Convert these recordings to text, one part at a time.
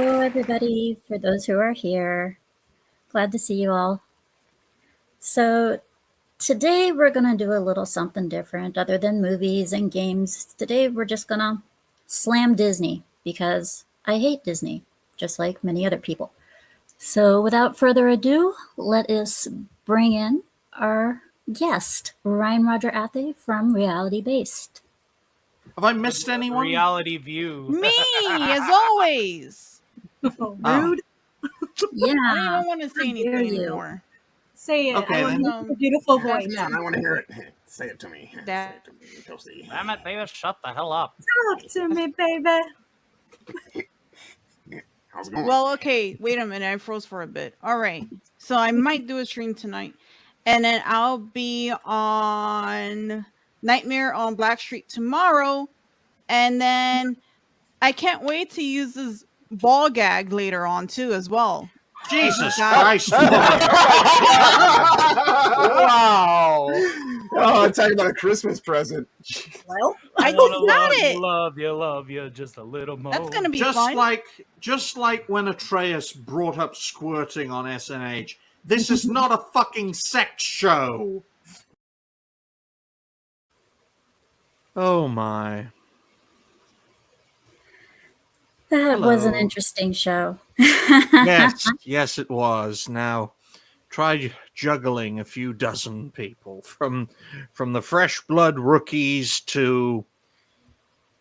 Hello, everybody, for those who are here. Glad to see you all. So, today we're going to do a little something different other than movies and games. Today we're just going to slam Disney because I hate Disney, just like many other people. So, without further ado, let us bring in our guest, Ryan Roger Athay from Reality Based. Have I missed anyone? Reality View. Me, as always. Rude. Yeah. I don't even want to say anything dare you. anymore. Say it. Okay, I want then. to hear a beautiful That's voice. Yeah, I want to hear it. Say it to me. That- Say it to me, Toasty. Damn it, Davis, shut the hell up. Talk to me, baby. How's it going? Well, okay, wait a minute. I froze for a bit. All right. So I might do a stream tonight. And then I'll be on Nightmare on Black Street tomorrow. And then I can't wait to use this ball gag later on, too, as well. Jesus God. Christ. Wow. Oh, I'm talking about a Christmas present. Well, I wanna just got it. love you just a little more. That's going to be just fun. like when Atreus brought up squirting on SNH. This is not a fucking sex show. Oh my. That was an Hello. interesting show. Yes, it was. Now, try juggling a few dozen people from the fresh blood rookies to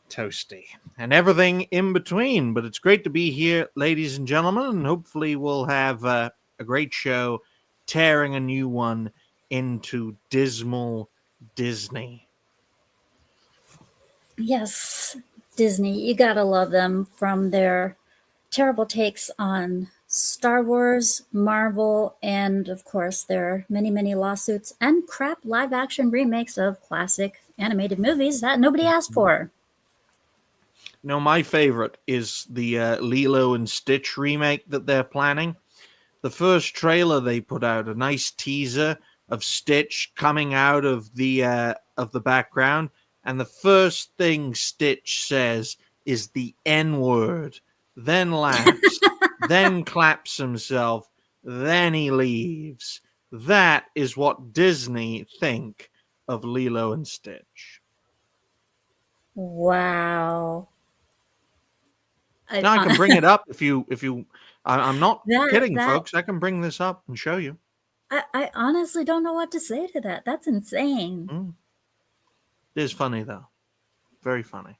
Toasty and everything in between. But it's great to be here, ladies and gentlemen, and hopefully we'll have a great show, tearing a new one into dismal Disney. Yes, Disney, you gotta love them from their terrible takes on Star Wars, Marvel, and of course their many, many lawsuits and crap live action remakes of classic animated movies that nobody asked for. No, my favorite is the Lilo and Stitch remake that they're planning. The first trailer they put out, a nice teaser of Stitch coming out of the background, and the first thing Stitch says is the N-word, then laughs, then claps himself, then he leaves. That is what Disney think of Lilo and Stitch. Wow. Now I can bring it up if you. I'm not kidding, that- folks. I can bring this up and show you. I honestly don't know what to say to that. That's insane. It is funny though, very funny.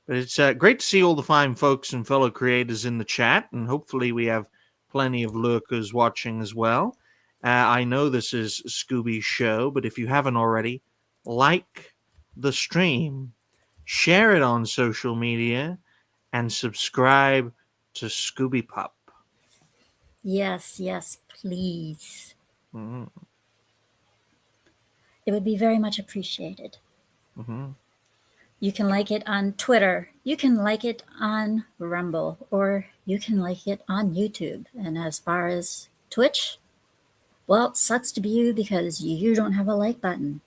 But it's great to see all the fine folks and fellow creators in the chat, and hopefully we have plenty of lurkers watching as well. I know this is Scooby's show, but if you haven't already, like the stream, share it on social media, and subscribe to Scoobypup. Yes, please. Mm-hmm. It would be very much appreciated. Mm-hmm. You can like it on Twitter, you can like it on Rumble, or you can like it on YouTube. And as far as Twitch, well, it sucks to be you because you don't have a like button.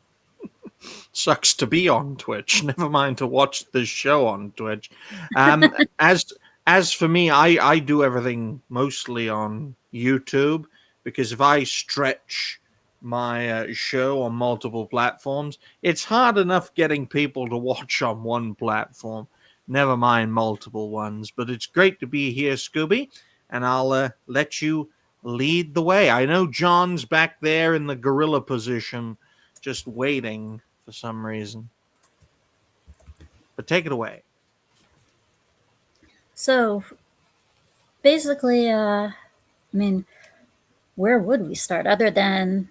Sucks to be on Twitch. Never mind to watch this show on Twitch. As for me, I do everything mostly on YouTube, because if I stretch my show on multiple platforms, it's hard enough getting people to watch on one platform, never mind multiple ones. But it's great to be here, Scooby, and I'll let you lead the way. I know John's back there in the gorilla position, just waiting for some reason. But take it away. So basically, where would we start other than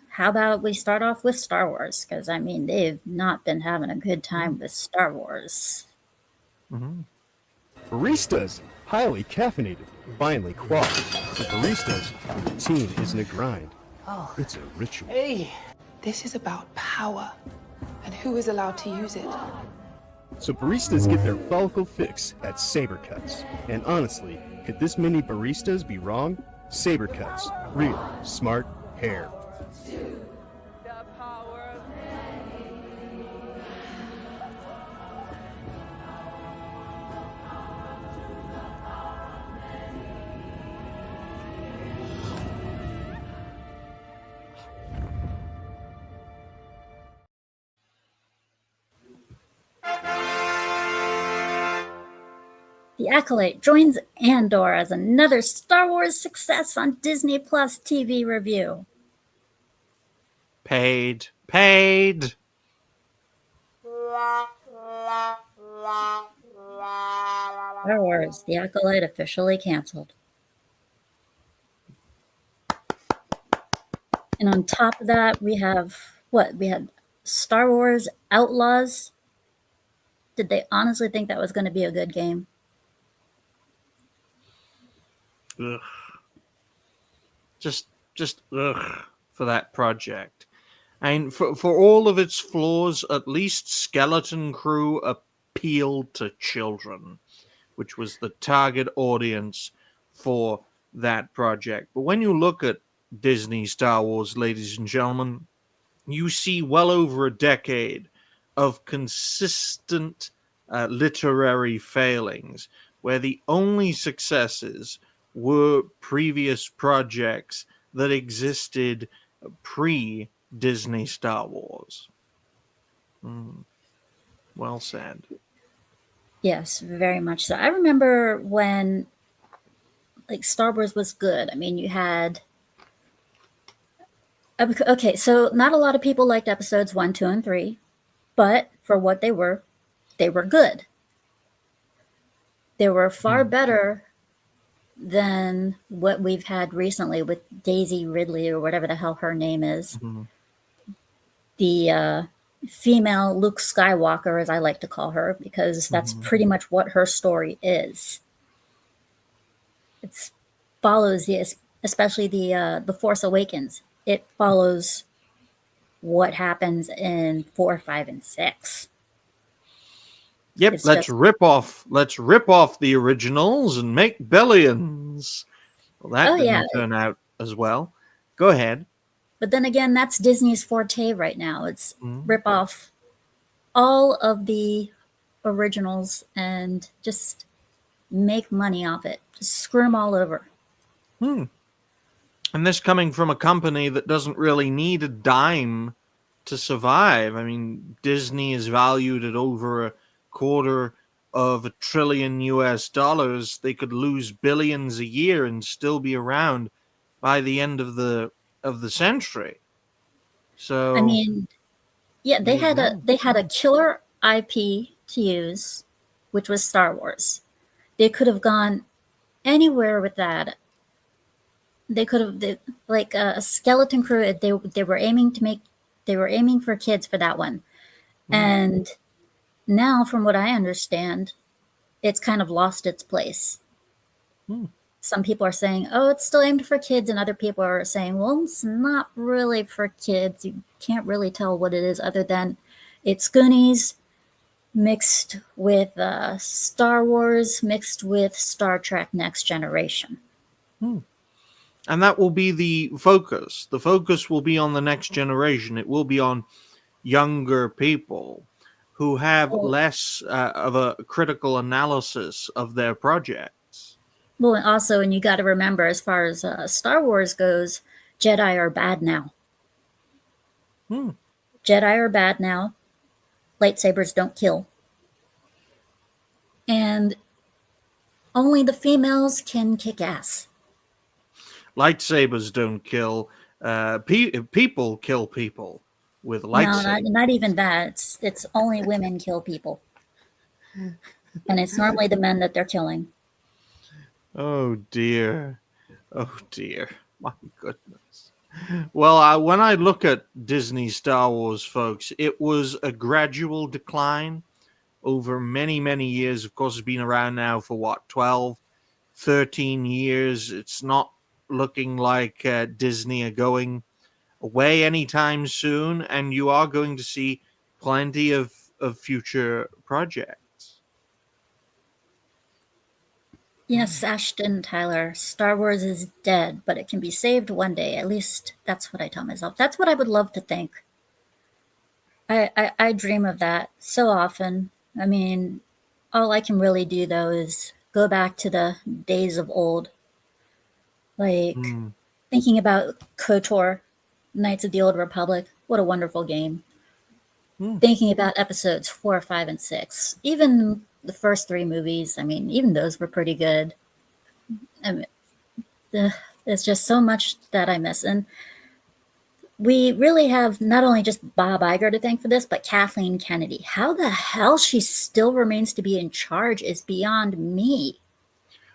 how about we start off with Star Wars? Because, they've not been having a good time with Star Wars. Mm-hmm. Baristas, highly caffeinated, finely quaffed. For baristas, the routine isn't a grind. Oh. It's a ritual. Hey. This is about power and who is allowed to use it. So baristas get their follicle fix at Saber Cuts. And honestly, could this many baristas be wrong? Saber Cuts, real smart hair. The Acolyte joins Andor as another Star Wars success on Disney Plus TV review. Paid. Star Wars, The Acolyte officially canceled. And on top of that, we have what? We had Star Wars Outlaws. Did they honestly think that was going to be a good game? Ugh. Just ugh for that project. And for all of its flaws, at least Skeleton Crew appealed to children, which was the target audience for that project. But when you look at Disney Star Wars, ladies and gentlemen, you see well over a decade of consistent literary failings, where the only successes were previous projects that existed pre-Disney Star Wars. Well said. Yes, very much so. I remember when Star Wars was good. I mean, you had okay, so not a lot of people liked episodes 1, 2, and 3, but for what they were good. They were far better than what we've had recently with Daisy Ridley, or whatever the hell her name is. The female Luke Skywalker, as I like to call her, because that's pretty much what her story is. It follows especially the Force Awakens. It follows what happens in 4, 5, and 6. Yep, It's let's just- rip off the originals and make billions. Well, that didn't turn out as well. Go ahead. But then again, that's Disney's forte right now. It's rip off all of the originals and just make money off it. Just screw them all over. And this coming from a company that doesn't really need a dime to survive. I mean, Disney is valued at over $250 billion US. They could lose billions a year and still be around by the end of the century. So I mean, yeah, they had a killer IP to use, which was Star Wars. They could have gone anywhere with that. They could have like a Skeleton Crew. They were aiming for kids for that one, and now, from what I understand, it's kind of lost its place. Some people are saying, "Oh, it's still aimed for kids," and other people are saying, "Well, it's not really for kids. You can't really tell what it is, other than it's Goonies mixed with Star Wars mixed with Star Trek Next Generation." And that will be the focus. The focus will be on the next generation. It will be on younger people who have less of a critical analysis of their projects. Well, and you got to remember, as far as Star Wars goes, Jedi are bad now. Jedi are bad now. Lightsabers don't kill. And only the females can kick ass. Lightsabers don't kill. People kill people with lightsabers. No, not even that. It's only women kill people. And it's normally the men that they're killing. Oh dear. My goodness. Well, when I look at Disney Star Wars, folks, it was a gradual decline over many, many years. Of course, it's been around now for what, 12, 13 years. It's not looking like Disney are going away anytime soon, and you are going to see plenty of future projects. Yes, Ashton Tyler, Star Wars is dead, but it can be saved one day. At least that's what I tell myself. That's what I would love to think. I dream of that so often. I mean, all I can really do, though, is go back to the days of old. Like, thinking about KOTOR, Knights of the Old Republic. What a wonderful game. Thinking about episodes 4, 5, and 6. Even the first three movies, I mean, even those were pretty good. I mean, there's just so much that I miss. And we really have not only just Bob Iger to thank for this, but Kathleen Kennedy. How the hell she still remains to be in charge is beyond me.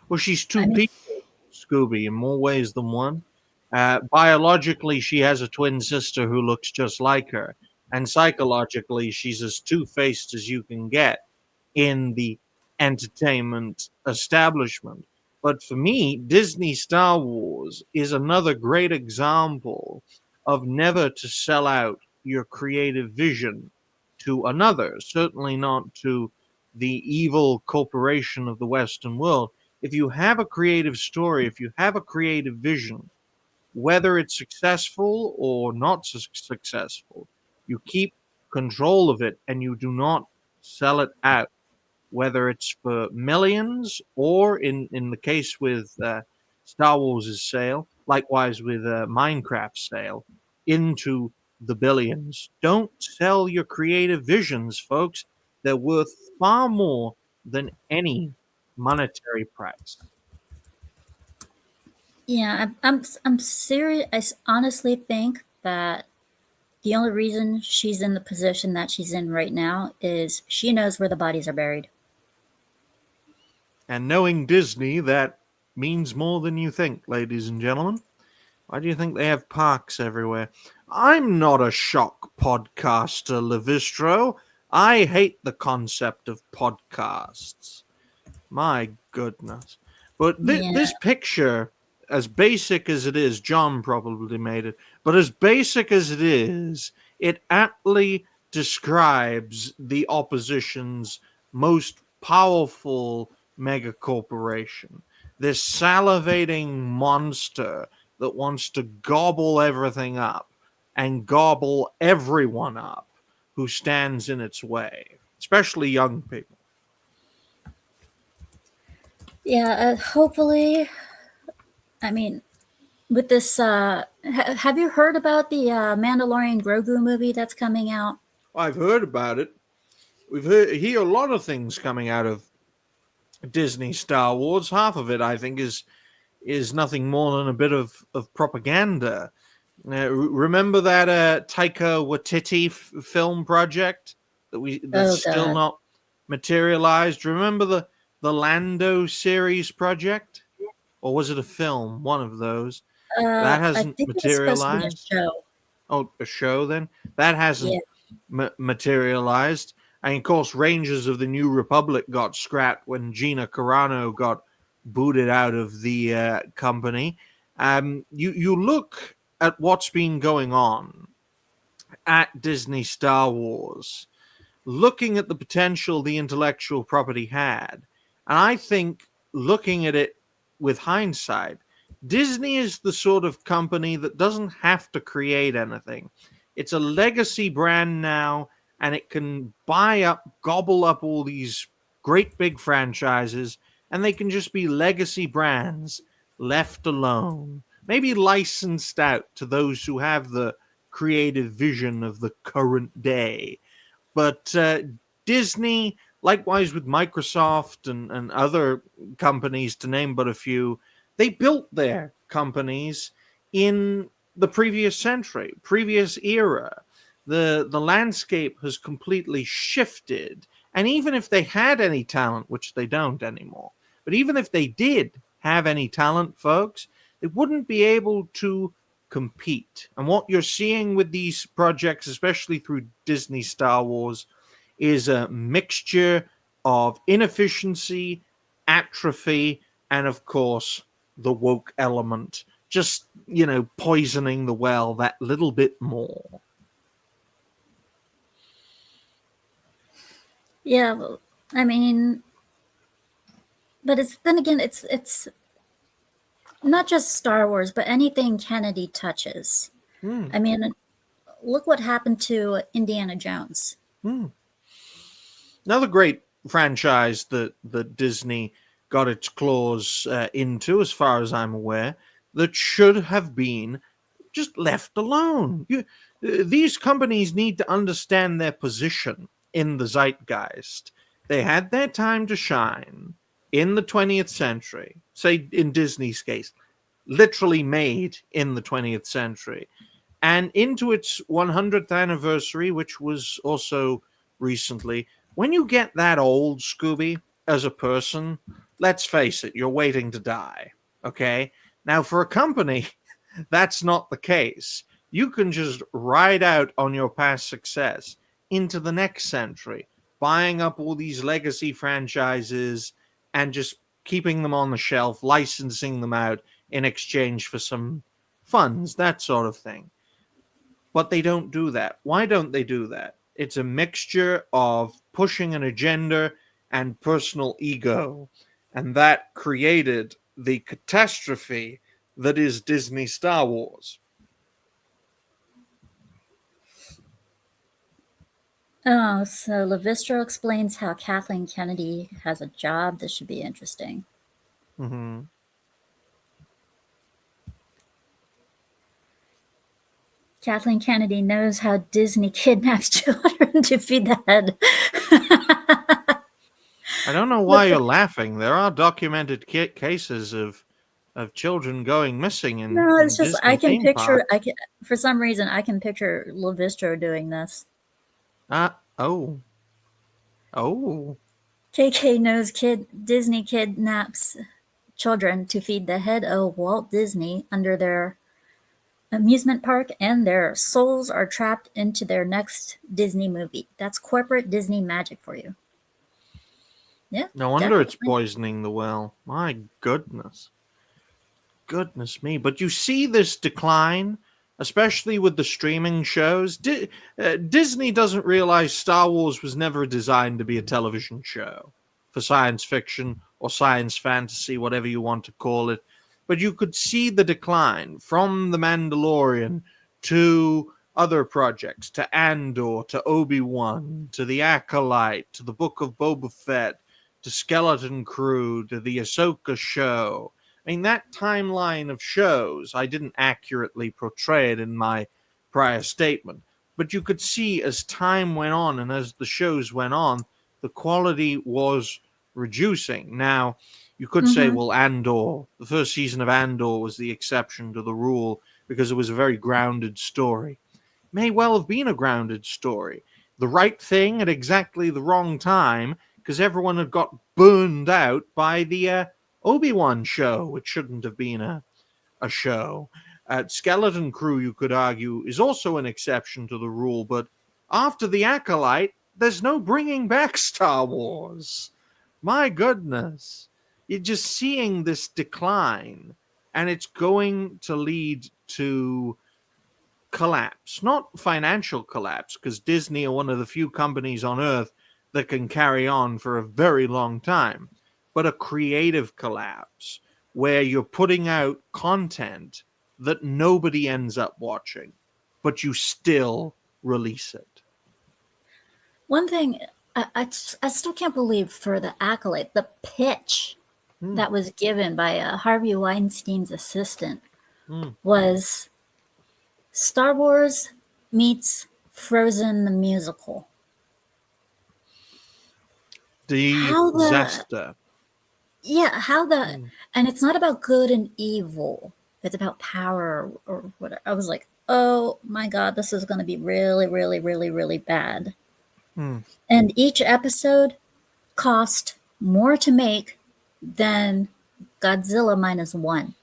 Well, she's two I mean- people, Scooby, in more ways than one. Biologically, she has a twin sister who looks just like her. And psychologically, she's as two-faced as you can get in the entertainment establishment. But for me, Disney Star Wars is another great example of never to sell out your creative vision to another, certainly not to the evil corporation of the Western world. If you have a creative story, if you have a creative vision, whether it's successful or not successful, you keep control of it and you do not sell it out, whether it's for millions or in the case with Star Wars' sale, likewise with Minecraft's sale, into the billions. Don't sell your creative visions, folks. They're worth far more than any monetary price. Yeah, I'm serious. Honestly think that the only reason she's in the position that she's in right now is she knows where the bodies are buried. And knowing Disney, that means more than you think, ladies and gentlemen. Why do you think they have parks everywhere? I'm not a shock podcaster, Levistro. I hate the concept of podcasts. My goodness. But this picture, as basic as it is, John probably made it, but as basic as it is, it aptly describes the opposition's most powerful mega corporation. This salivating monster that wants to gobble everything up and gobble everyone up who stands in its way, especially young people. Yeah, hopefully. I mean, with this, have you heard about the Mandalorian Grogu movie that's coming out? I've heard about it. Hear a lot of things coming out of Disney Star Wars. Half of it, I think, is nothing more than a bit of propaganda. Remember that Taika Waititi film project that's still not materialized? Remember the Lando series project? Or was it a film? One of those. That hasn't materialized. It's supposed to be a show. Oh, a show then? That hasn't materialized. And of course, Rangers of the New Republic got scrapped when Gina Carano got booted out of the company. You look at what's been going on at Disney Star Wars, looking at the potential the intellectual property had, and I think looking at it with hindsight, Disney is the sort of company that doesn't have to create anything. It's a legacy brand now, and it can gobble up all these great big franchises, and they can just be legacy brands left alone, maybe licensed out to those who have the creative vision of the current day. But Disney, likewise with Microsoft and other companies, to name but a few, they built their companies in the previous century, previous era. The landscape has completely shifted. And even if they had any talent, which they don't anymore, but even if they did have any talent, folks, they wouldn't be able to compete. And what you're seeing with these projects, especially through Disney Star Wars, is a mixture of inefficiency, atrophy, and of course, the woke element. Just, poisoning the well that little bit more. Yeah, well, I mean, but it's not just Star Wars, but anything Kennedy touches. I mean, look what happened to Indiana Jones. Another great franchise that Disney got its claws into, as far as I'm aware, that should have been just left alone. These companies need to understand their position in the zeitgeist. They had their time to shine in the 20th century, say in Disney's case, literally made in the 20th century, and into its 100th anniversary, which was also recently. When you get that old, Scooby, as a person, let's face it, you're waiting to die. Okay? Now, for a company, that's not the case. You can just ride out on your past success into the next century, buying up all these legacy franchises and just keeping them on the shelf, licensing them out in exchange for some funds, that sort of thing. But they don't do that. Why don't they do that? It's a mixture of pushing an agenda and personal ego. And that created the catastrophe that is Disney Star Wars. Oh, so Levistro explains how Kathleen Kennedy has a job. This should be interesting. Mm-hmm. Kathleen Kennedy knows how Disney kidnaps children to feed the head. I don't know why you're laughing. There are documented cases of children going missing in No, it's in just Disney I can theme picture. parks. For some reason I can picture Levistro doing this. Oh. KK knows Disney kidnaps children to feed the head of Walt Disney under their amusement park, and their souls are trapped into their next Disney movie. That's corporate Disney magic for you. Yeah. No wonder it's definitely. poisoning the well. My goodness. Goodness me. But you see this decline, especially with the streaming shows. Disney doesn't realize Star Wars was never designed to be a television show for science fiction or science fantasy, whatever you want to call it. But you could see the decline from The Mandalorian to other projects, to Andor, to Obi-Wan, to The Acolyte, to the Book of Boba Fett, to Skeleton Crew, to the Ahsoka show. I mean, that timeline of shows, I didn't accurately portray it in my prior statement, but you could see as time went on and as the shows went on, the quality was reducing. Now, you could say, well, Andor, the first season of Andor was the exception to the rule because it was a very grounded story. May well have been a grounded story. The right thing at exactly the wrong time, because everyone had got burned out by the Obi-Wan show, which shouldn't have been a show. Skeleton Crew, you could argue, is also an exception to the rule, but after The Acolyte, there's no bringing back Star Wars. My goodness. You're just seeing this decline, and it's going to lead to collapse. Not financial collapse, because Disney are one of the few companies on Earth that can carry on for a very long time, but a creative collapse where you're putting out content that nobody ends up watching, but you still release it. One thing I still can't believe for The Acolyte, the pitch that was given by Harvey Weinstein's assistant was Star Wars meets Frozen the musical. Disaster. And it's not about good and evil. It's about power or whatever. I was like, oh my God, this is going to be really, really, really, really bad. And each episode cost more to make than Godzilla -1.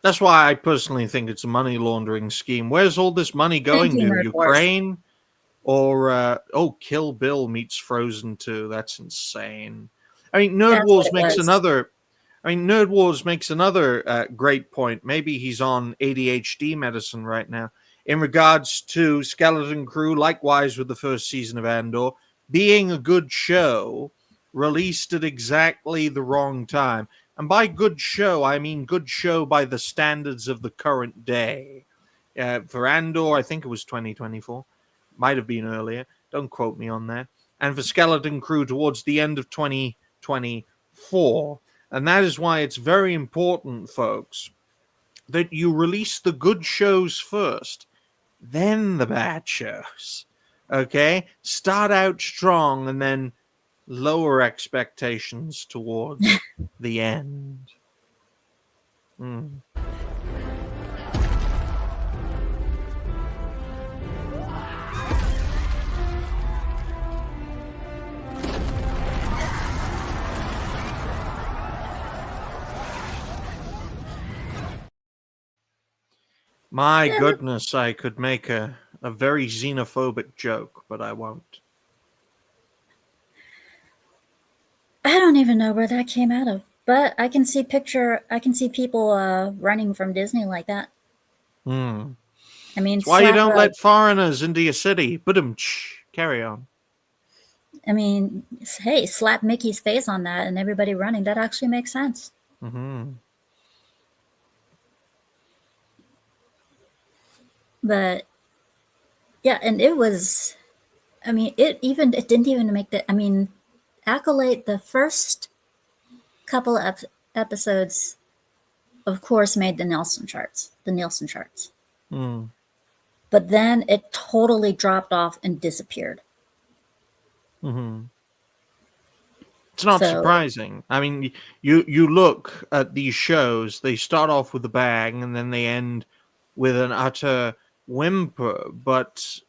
That's why I personally think it's a money laundering scheme. Where's all this money going Thank you, to? Nerd Wars. Ukraine? Or, Kill Bill meets Frozen 2. That's insane. I mean, Nerd Wars makes another great point. Maybe he's on ADHD medicine right now. In regards to Skeleton Crew, likewise with the first season of Andor, being a good show, released at exactly the wrong time. And by good show, I mean good show by the standards of the current day. For Andor, I think it was 2024. Might have been earlier. Don't quote me on that. And for Skeleton Crew towards the end of 2024. And that is why it's very important, folks, that you release the good shows first, then the bad shows. Okay, start out strong and then lower expectations towards the end. Mm. My goodness, I could make a very xenophobic joke, but I won't. I don't even know where that came out of, but I can see people running from Disney like that. Hmm. I mean, That's why you don't slap let foreigners into your city. Carry on. hey, slap Mickey's face on that and everybody running. That actually makes sense. Mm-hmm. But yeah, and it was. I mean, it didn't even make the. I mean, Accolade, the first couple of episodes, of course, made the Nielsen charts. Mm. But then it totally dropped off and disappeared. Mm-hmm. It's not So surprising. I mean, you look at these shows, they start off with a bang and then they end with an utter whimper. But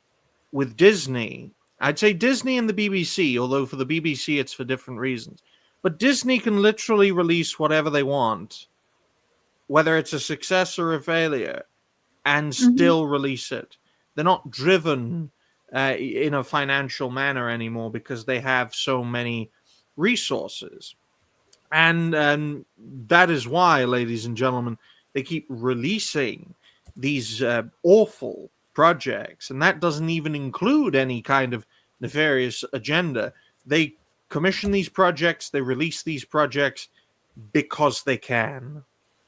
with Disney, I'd say Disney and the BBC, although for the BBC it's for different reasons. But Disney can literally release whatever they want, whether it's a success or a failure, and still release it. They're not driven in a financial manner anymore because they have so many resources. And that is why, ladies and gentlemen, they keep releasing these awful projects. And that doesn't even include any kind of nefarious agenda. They commission these projects, they release these projects because they can.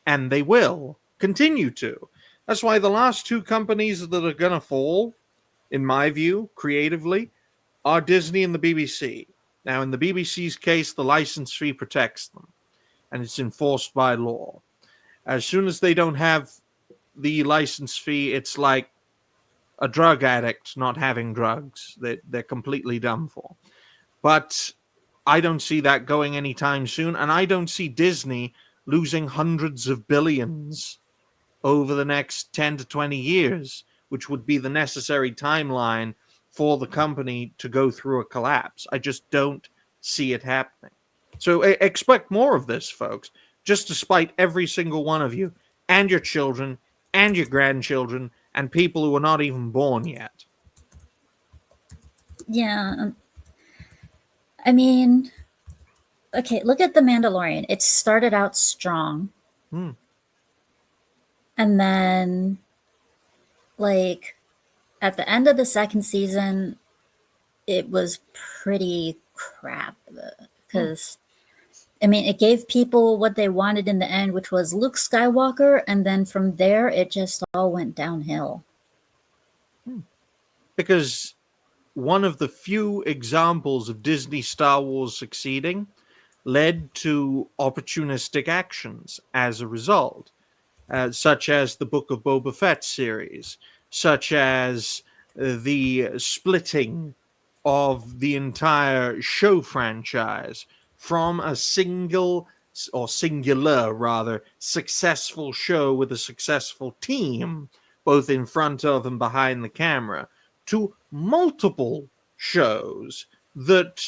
And they will continue to. That's why the last two companies that are going to fall, in my view, creatively, are Disney and the BBC. Now, in the BBC's case, the license fee protects them, and it's enforced by law. As soon as they don't have the license fee, it's like a drug addict not having drugs. They're completely done for. But I don't see that going anytime soon, and I don't see Disney losing hundreds of billions over the next 10 to 20 years, which would be the necessary timeline for the company to go through a collapse. I just don't see it happening. So expect more of this, folks, just to spite every single one of you and your children and your grandchildren and people who are not even born yet. yeah, I mean, okay, look at The Mandalorian. It started out strong. Hmm. And then, like, at the end of the second season, it was pretty crap. Because, I mean, it gave people what they wanted in the end, which was Luke Skywalker. And then from there, it just all went downhill. Because one of the few examples of Disney Star Wars succeeding led to opportunistic actions as a result. Such as the Book of Boba Fett series, such as the splitting of the entire show franchise from a single or singular rather successful show with a successful team both in front of and behind the camera to multiple shows that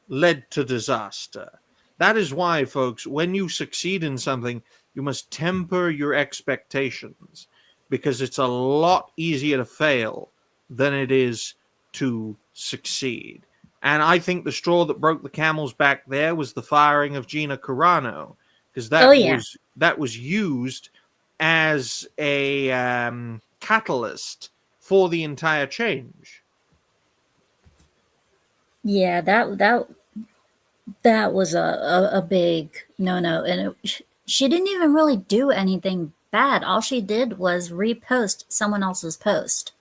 led to disaster. That is why, folks, when you succeed in something, you must temper your expectations because it's a lot easier to fail than it is to succeed. And I think the straw that broke the camel's back there was the firing of Gina Carano, because that was used as a catalyst for the entire change. Yeah, that was a big no, and she didn't even really do anything bad. All she did was repost someone else's post.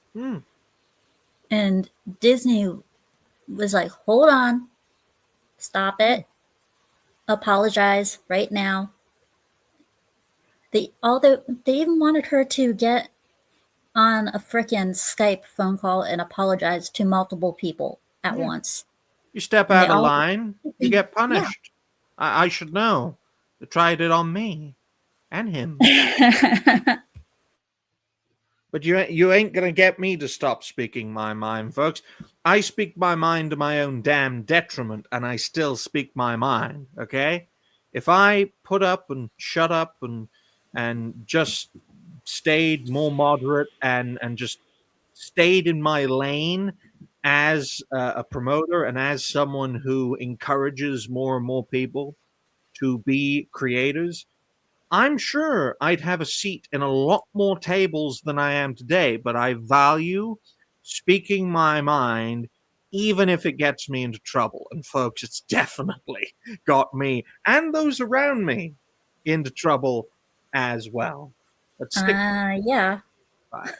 And Disney was like, hold on, stop it, apologize right now. They even wanted her to get on a frickin' Skype phone call and apologize to multiple people at Yeah. once. You step And they out of all- line, you get Yeah. punished. I should know. They tried it on me and him. But you ain't gonna get me to stop speaking my mind, folks. I speak my mind to my own damn detriment, and I still speak my mind. Okay, if I put up and shut up and just stayed more moderate and just stayed in my lane as a promoter and as someone who encourages more and more people to be creators, I'm sure I'd have a seat in a lot more tables than I am today, but I value speaking my mind, even if it gets me into trouble. And folks, it's definitely got me and those around me into trouble as well. Let's stick Yeah, by it.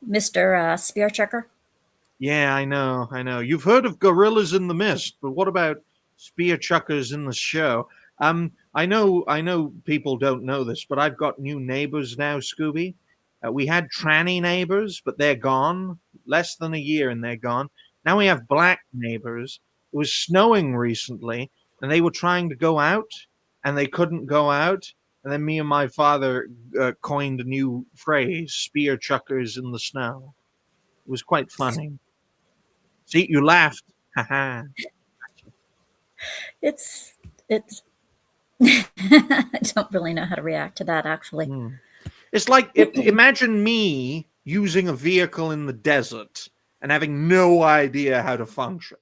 Mr. Spear Checker. Yeah, I know. You've heard of gorillas in the mist, but what about spear chuckers in the show? I know people don't know this, but I've got new neighbors now, Scooby. We had tranny neighbors, but they're gone. Less than a year and they're gone. Now we have black neighbors. It was snowing recently, and they were trying to go out, and they couldn't go out. And then me and my father coined a new phrase: spear chuckers in the snow. It was quite funny. See, you laughed. Haha. It's I don't really know how to react to that actually. It's like imagine me using a vehicle in the desert and having no idea how to function.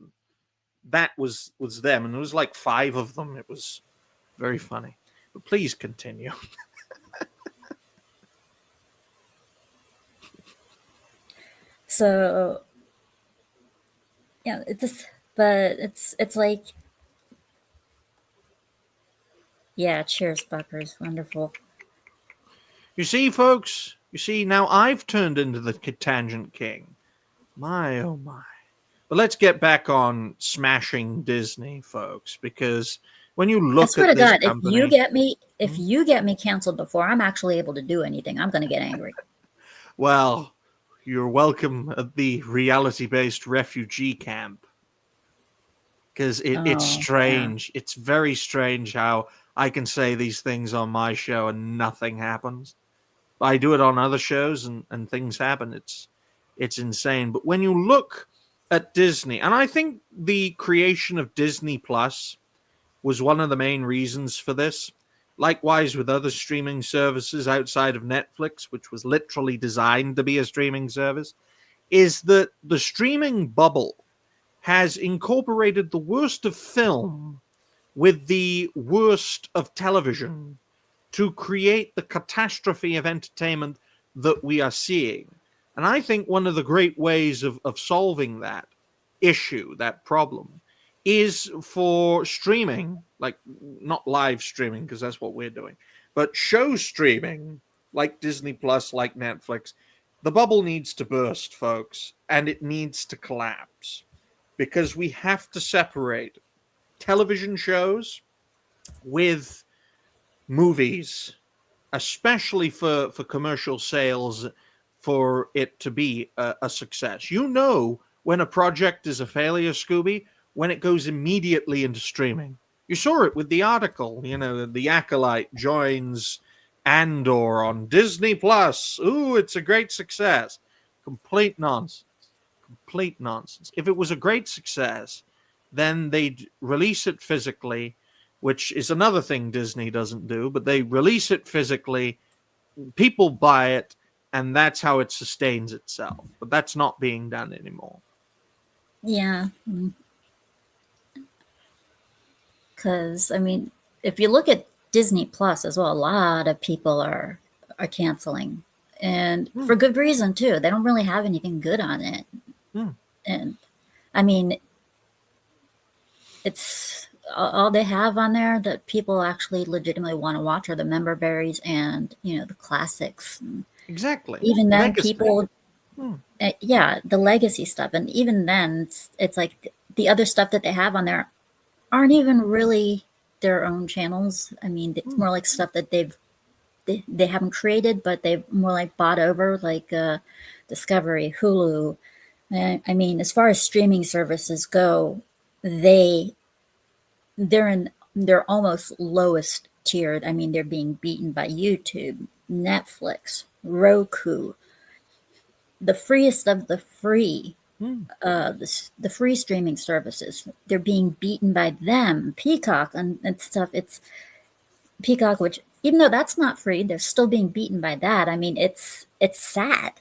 That was them, and there was like 5 of them. It was very funny. But please continue. So yeah, it's like, yeah, cheers, Buckers. Wonderful. You see, folks? You see, now I've turned into the Tangent King. My, oh my. But let's get back on smashing Disney, folks, because when you I look swear at to this God, company... if you get me canceled before I'm actually able to do anything, I'm gonna get angry. Well, you're welcome at the reality-based refugee camp. Because it's strange. Yeah. It's very strange how I can say these things on my show and nothing happens. I do it on other shows and things happen. It's insane. But when you look at Disney, and I think the creation of Disney Plus was one of the main reasons for this. Likewise with other streaming services outside of Netflix, which was literally designed to be a streaming service, is that the streaming bubble has incorporated the worst of film with the worst of television to create the catastrophe of entertainment that we are seeing. And I think one of the great ways of solving that issue, that problem, is for streaming, like not live streaming, because that's what we're doing, but show streaming, like Disney Plus, like Netflix. The bubble needs to burst, folks, and it needs to collapse, because we have to separate television shows with movies, especially for commercial sales, for it to be a success. You know when a project is a failure, Scooby, when it goes immediately into streaming. You saw it with the article, the Acolyte joins Andor on Disney Plus. Ooh, it's a great success. Complete nonsense. Complete nonsense. If it was a great success, then they'd release it physically, which is another thing Disney doesn't do, but they release it physically, people buy it, and that's how it sustains itself. But that's not being done anymore. Yeah. Because, I mean, if you look at Disney Plus as well, a lot of people are canceling. And for good reason, too. They don't really have anything good on it. And, I mean, it's all they have on there that people actually legitimately want to watch are the member berries and, the classics. Exactly. Even then, legacy. people... yeah, the legacy stuff. And even then, it's like the other stuff that they have on there aren't even really their own channels. I mean, it's more like stuff that they've they haven't created, but they've more like bought over, like Discovery, Hulu. I mean, as far as streaming services go, they they're in they're almost lowest tiered. I mean, they're being beaten by YouTube, Netflix, Roku, the freest of the free. The free streaming services, they're being beaten by them. Peacock and stuff. It's Peacock, which even though that's not free, they're still being beaten by that. I mean, it's sad.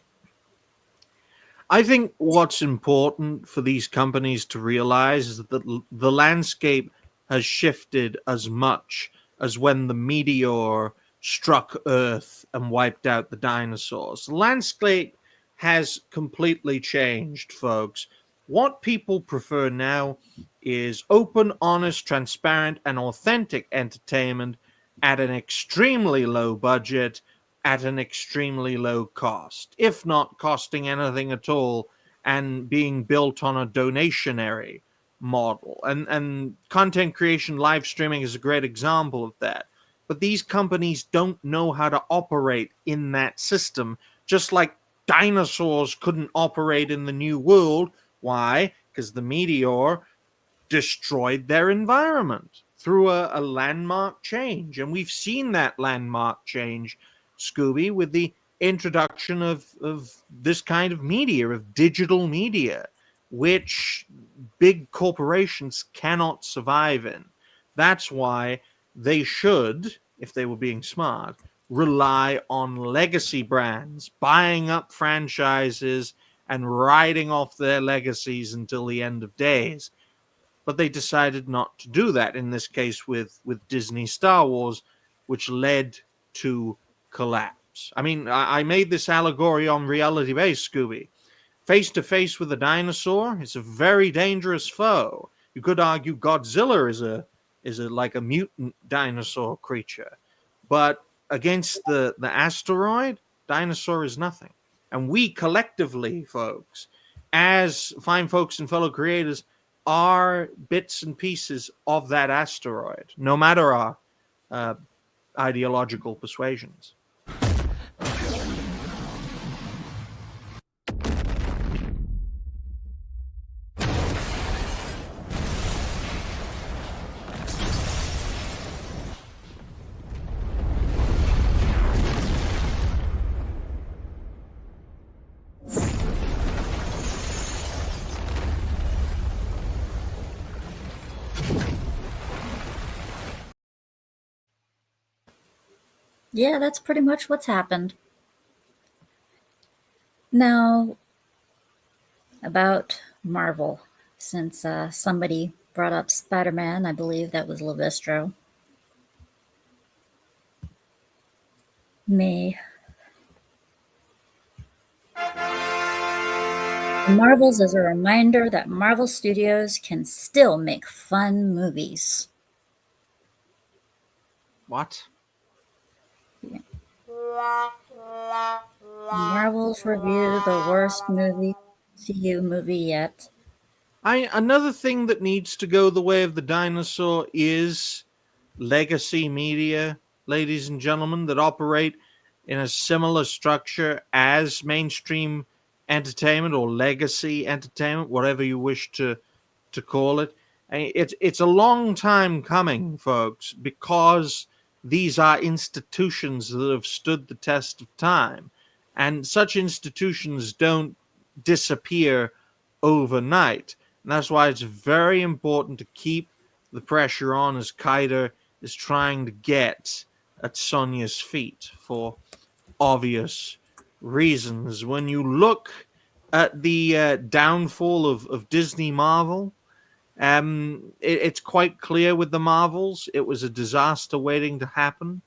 I think what's important for these companies to realize is that the landscape has shifted as much as when the meteor struck Earth and wiped out the dinosaurs. The landscape has completely changed, folks. What people prefer now is open, honest, transparent, and authentic entertainment at an extremely low budget, at an extremely low cost, if not costing anything at all, and being built on a donationary model. And content creation, live streaming is a great example of that. But these companies don't know how to operate in that system, just like dinosaurs couldn't operate in the New World. Why? Because the meteor destroyed their environment through a landmark change. And we've seen that landmark change, Scooby, with the introduction of this kind of media, of digital media, which big corporations cannot survive in. That's why they should, if they were being smart, rely on legacy brands, buying up franchises and riding off their legacies until the end of days. But they decided not to do that, in this case with Disney Star Wars, which led to collapse. I mean, I made this allegory on Reality Base, Scooby. Face to face with a dinosaur, it's a very dangerous foe. You could argue Godzilla is like a mutant dinosaur creature. But against the asteroid, dinosaur is nothing. And we collectively, folks, as fine folks and fellow creators, are bits and pieces of that asteroid, no matter our ideological persuasions. Yeah, that's pretty much what's happened. Now, about Marvel, since somebody brought up Spider-Man, I believe that was Levistro. Me. Marvels is a reminder that Marvel Studios can still make fun movies. What? Marvel's review the worst MCU movie yet. Another thing that needs to go the way of the dinosaur is legacy media, ladies and gentlemen, that operate in a similar structure as mainstream entertainment or legacy entertainment, whatever you wish to call it. It's a long time coming, folks, because these are institutions that have stood the test of time. And such institutions don't disappear overnight. And that's why it's very important to keep the pressure on as Kaida is trying to get at Sonya's feet for obvious reasons. When you look at the downfall of Disney Marvel, it's quite clear with the Marvels. It was a disaster waiting to happen.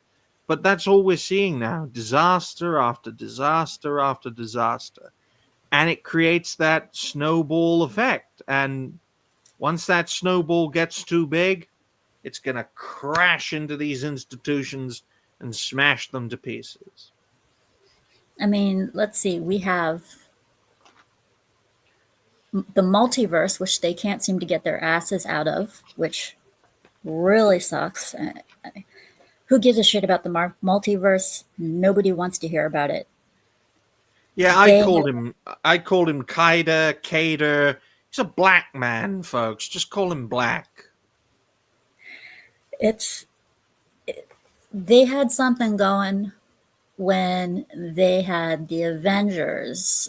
But that's all we're seeing now. Disaster after disaster after disaster. And it creates that snowball effect. And once that snowball gets too big, it's going to crash into these institutions and smash them to pieces. I mean, let's see. We have the multiverse, which they can't seem to get their asses out of, which really sucks. Who gives a shit about the multiverse? Nobody wants to hear about it. Yeah, They- I called him Kader. He's a black man, folks. Just call him black. They had something going when they had the Avengers,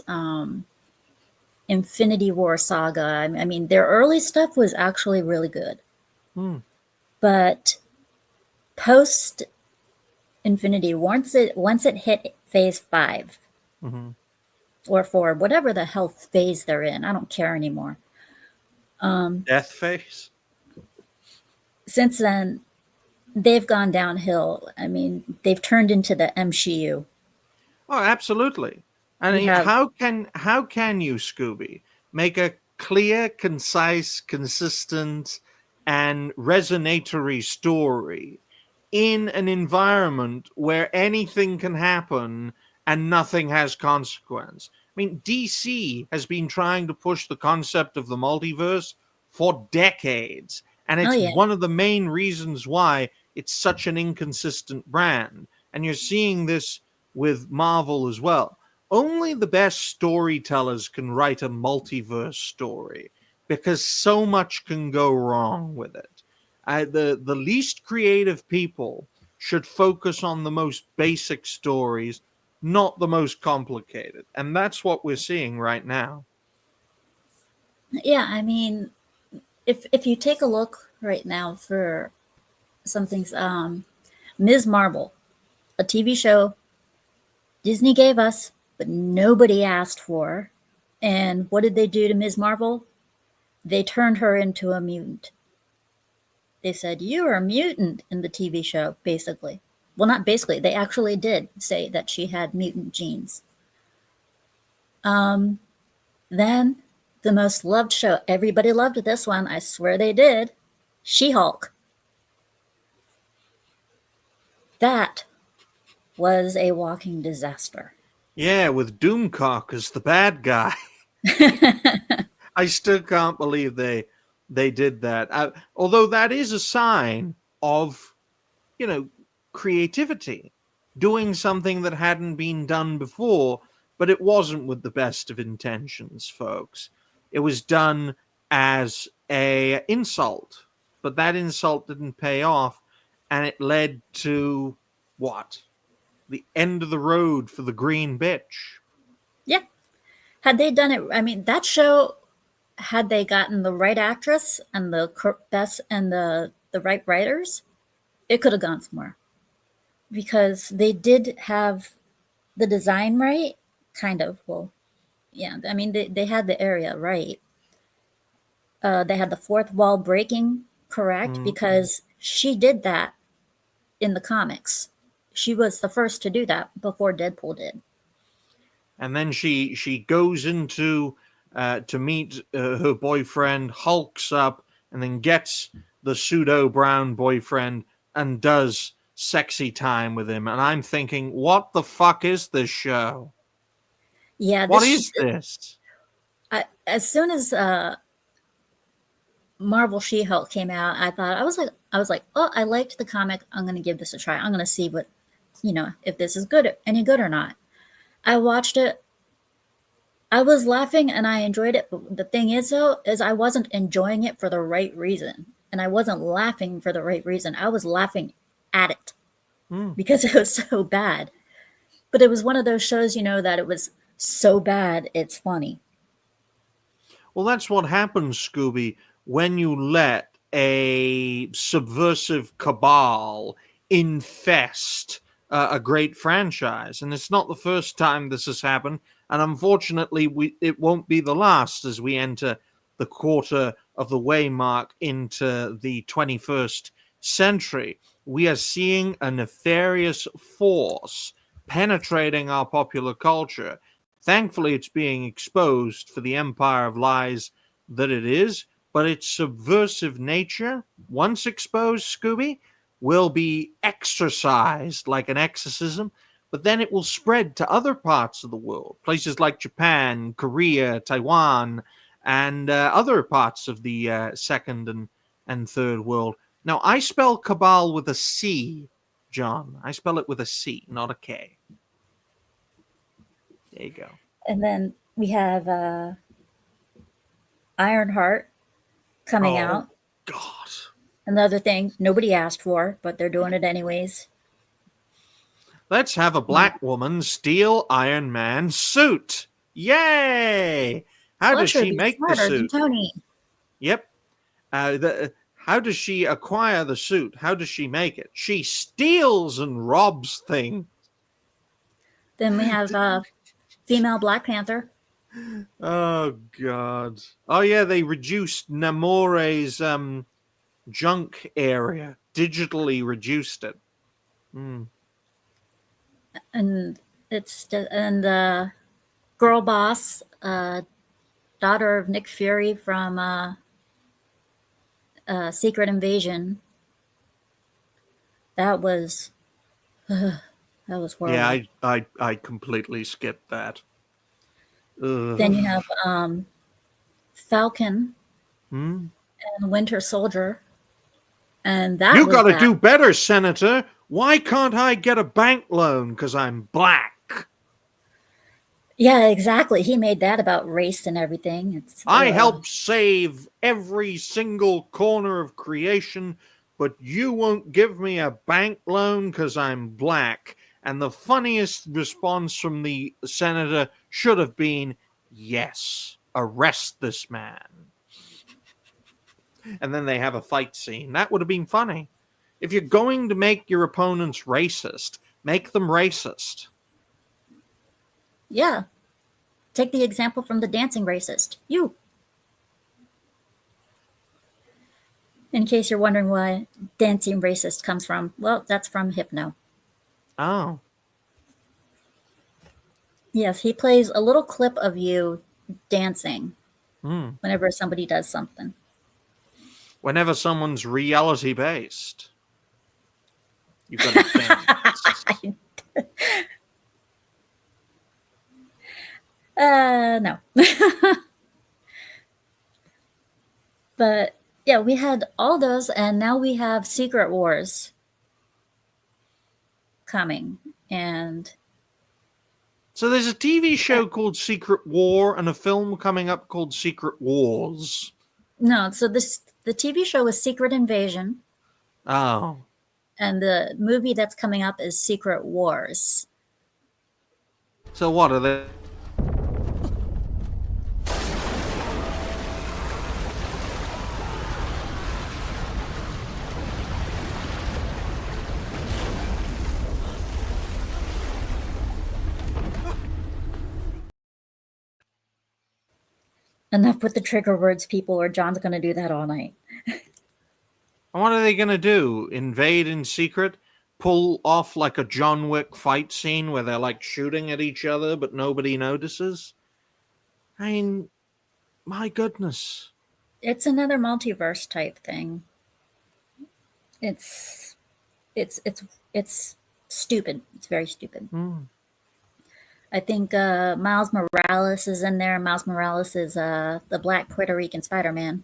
Infinity War saga. I mean, their early stuff was actually really good. But post Infinity, once it hit phase 5 or 4, whatever the hell phase they're in, I don't care anymore. Death face. Since then, they've gone downhill. I mean, they've turned into the MCU. Oh, absolutely. And We have- how can you, Scooby, make a clear, concise, consistent, and resonatory story in an environment where anything can happen and nothing has consequence? I mean, DC has been trying to push the concept of the multiverse for decades, and it's yeah. one of the main reasons why it's such an inconsistent brand. And you're seeing this with Marvel as well. Only the best storytellers can write a multiverse story because so much can go wrong with it. The least creative people should focus on the most basic stories, not the most complicated. And that's what we're seeing right now. Yeah, I mean, if you take a look right now for some things, Ms. Marvel, a TV show Disney gave us, but nobody asked for. And what did they do to Ms. Marvel? They turned her into a mutant. They said, "You are a mutant" in the TV show, basically. Well, not basically. They actually did say that she had mutant genes. Then the most loved show, everybody loved this one, I swear they did, She-Hulk. That was a walking disaster. Yeah, with Doomcock as the bad guy. I still can't believe they did that. Although that is a sign of, creativity, doing something that hadn't been done before, but it wasn't with the best of intentions, folks. It was done as a insult, but that insult didn't pay off, and it led to what? The end of the road for the green bitch. Yeah. Had they done it, I mean, that show, had they gotten the right actress and the best and the right writers, it could have gone somewhere. Because they did have the design right, kind of. Well, yeah, I mean, they had the area right. They had the fourth wall breaking correct because she did that in the comics. She was the first to do that before Deadpool did. And then she goes into to meet her boyfriend, hulks up, and then gets the pseudo brown boyfriend and does sexy time with him. And I'm thinking, what the fuck is this show? Yeah, What is this? As soon as Marvel She-Hulk came out, I was like, oh, I liked the comic. I'm gonna give this a try. I'm gonna see what, if this is any good or not. I watched it. I was laughing and I enjoyed it. But the thing is, though, is I wasn't enjoying it for the right reason, and I wasn't laughing for the right reason. I was laughing at it because it was so bad. But it was one of those shows, that it was so bad it's funny. Well, that's what happens, Scooby, when you let a subversive cabal infest a great franchise. And it's not the first time this has happened. And unfortunately, it won't be the last as we enter the quarter of the way mark into the 21st century. We are seeing a nefarious force penetrating our popular culture. Thankfully, it's being exposed for the empire of lies that it is, but its subversive nature, once exposed, Scooby, will be exorcised like an exorcism, but then it will spread to other parts of the world, places like Japan, Korea, Taiwan, and other parts of the second and third world. Now, I spell cabal with a C, John. I spell it with a C, not a K. There you go. And then we have Ironheart coming out. God. Another thing nobody asked for, but they're doing it anyways. Let's have a black woman steal Iron Man's suit. Yay! How does she make the smarter than suit? Tony. Yep. How does she acquire the suit? How does she make it? She steals and robs things. Then we have female Black Panther. Oh, God. Oh, yeah, they reduced Namore's junk area. Digitally reduced it. And girl boss, daughter of Nick Fury from Secret Invasion. That was horrible. Yeah, I completely skipped that. Ugh. Then you have Falcon Hmm? and Winter Soldier, and that You was got to bad. do better, Senator. Why can't I get a bank loan because I'm black? Yeah, exactly. He made that about race and everything. I help save every single corner of creation, but you won't give me a bank loan because I'm black. And the funniest response from the senator should have been, yes, arrest this man. And then they have a fight scene. That would have been funny. If you're going to make your opponents racist, make them racist. Yeah. Take the example from the dancing racist. You. In case you're wondering where dancing racist comes from, well, that's from Hypno. Oh. Yes, he plays a little clip of you dancing Hmm. whenever somebody does something. Whenever someone's reality based, you've got to dance. No. But yeah, we had all those, and now we have Secret Wars coming. And So there's a TV show called Secret War and a film coming up called Secret Wars. no, so the TV show is Secret Invasion, Oh. and the movie that's coming up is Secret Wars. So what are they? Enough with the trigger words, people, or John's going to do that all night. What are they going to do? Invade in secret? Pull off like a John Wick fight scene where they're like shooting at each other but nobody notices? I mean, my goodness. It's another multiverse type thing. It's stupid. It's very stupid. I think Miles Morales is in there. Miles Morales is the Black Puerto Rican Spider-Man.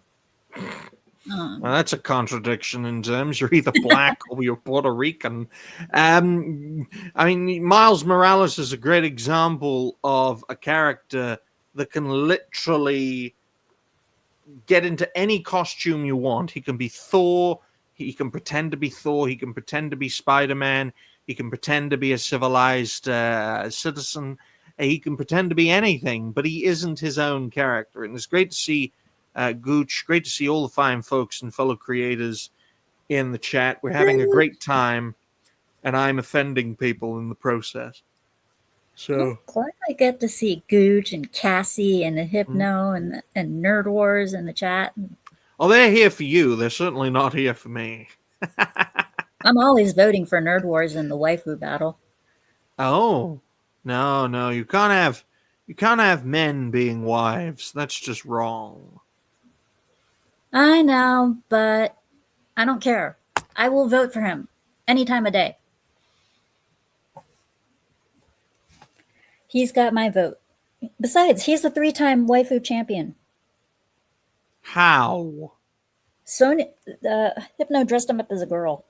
Well, that's a contradiction in terms. You're either black or you're Puerto Rican. I mean, Miles Morales is a great example of a character that can literally get into any costume you want. He can be Thor. He can pretend to be Thor. He can pretend to be Spider-Man. He can pretend to be a civilized citizen. He can pretend to be anything, but he isn't his own character. And it's great to see Gooch. Great to see all the fine folks and fellow creators in the chat. We're having a great time, and I'm offending people in the process. So Glad I get to see Gooch and Cassie and the Hypno and Nerd Wars in the chat. oh, they're here for you. They're certainly not here for me. I'm always voting for Nerd Wars in the waifu battle. Oh, no, you can't have men being wives. That's just wrong. I know, but I don't care. I will vote for him any time of day. He's got my vote. Besides, he's a 3-time waifu champion. How? Hypno dressed him up as a girl.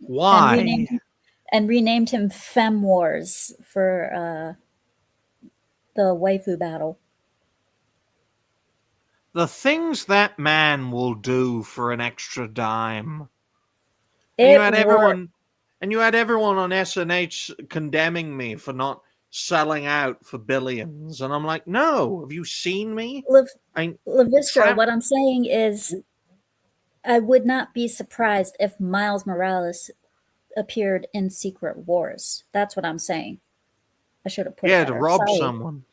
Why? And renamed him Fem Wars for the waifu battle. The things that man will do for an extra dime. And It you had worked. everyone on SNH condemning me for not selling out for billions. And I'm like, no, have you seen me? Lavistra, what I'm saying is I would not be surprised if Miles Morales appeared in Secret Wars. That's what I'm saying. I should have put it Yeah, better. to rob Sorry. someone.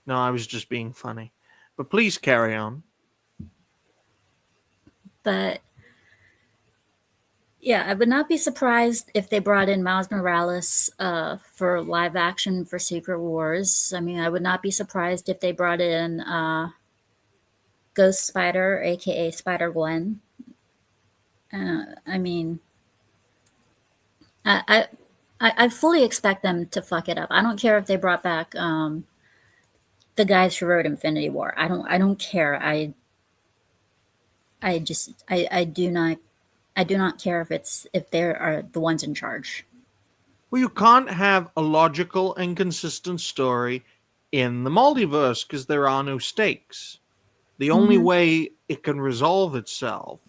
No, I was just being funny. But please carry on. But yeah, I would not be surprised if they brought in Miles Morales for live action for Secret Wars. I mean, I would not be surprised if they brought in Ghost Spider, aka Spider Gwen. I mean, I fully expect them to fuck it up. I don't care if they brought back the guys who wrote Infinity War. I don't care. I do not care if they are the ones in charge. Well, you can't have a logical and consistent story in the multiverse because there are no stakes. The only way it can resolve itself